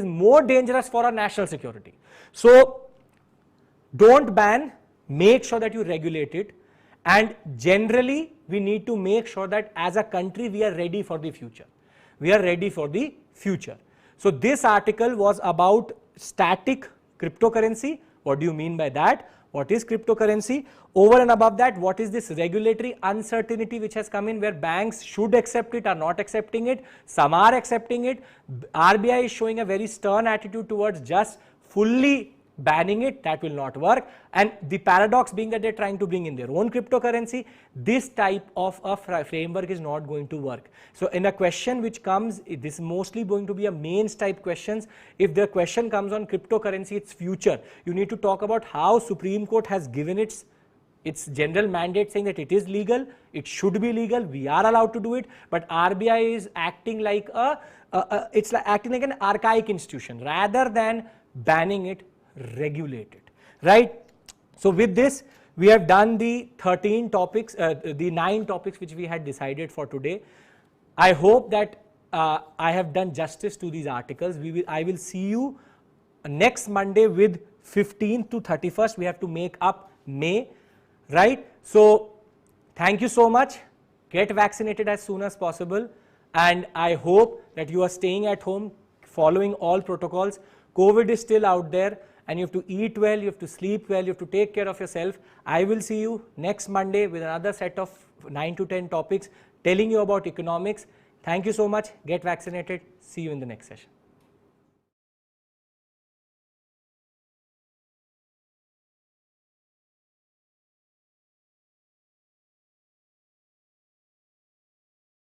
more dangerous for our national security. So don't ban, make sure that you regulate it. And generally, we need to make sure that as a country, we are ready for the future. We are ready for the future. So this article was about static cryptocurrency. What do you mean by that? What is cryptocurrency? Over and above that, what is this regulatory uncertainty which has come in, where banks should accept it, are not accepting it, some are accepting it. RBI is showing a very stern attitude towards just fully banning it, that will not work. And the paradox being that they're trying to bring in their own cryptocurrency, this type of a framework is not going to work. So in a question which comes, this is mostly going to be a mains type questions. If the question comes on cryptocurrency, its future, you need to talk about how Supreme Court has given its general mandate saying that it is legal, it should be legal, we are allowed to do it, but RBI is acting like acting like an archaic institution rather than banning it, regulate it, right? So with this, we have done the 13 topics, the 9 topics which we had decided for today. I hope that I have done justice to these articles. I will see you next Monday with 15th to 31st. We have to make up May, right? So thank you so much. Get vaccinated as soon as possible, and I hope that you are staying at home, following all protocols. COVID is still out there, and you have to eat well, you have to sleep well, you have to take care of yourself. I will see you next Monday with another set of 9 to 10 topics telling you about economics. Thank you so much. Get vaccinated. See you in the next session.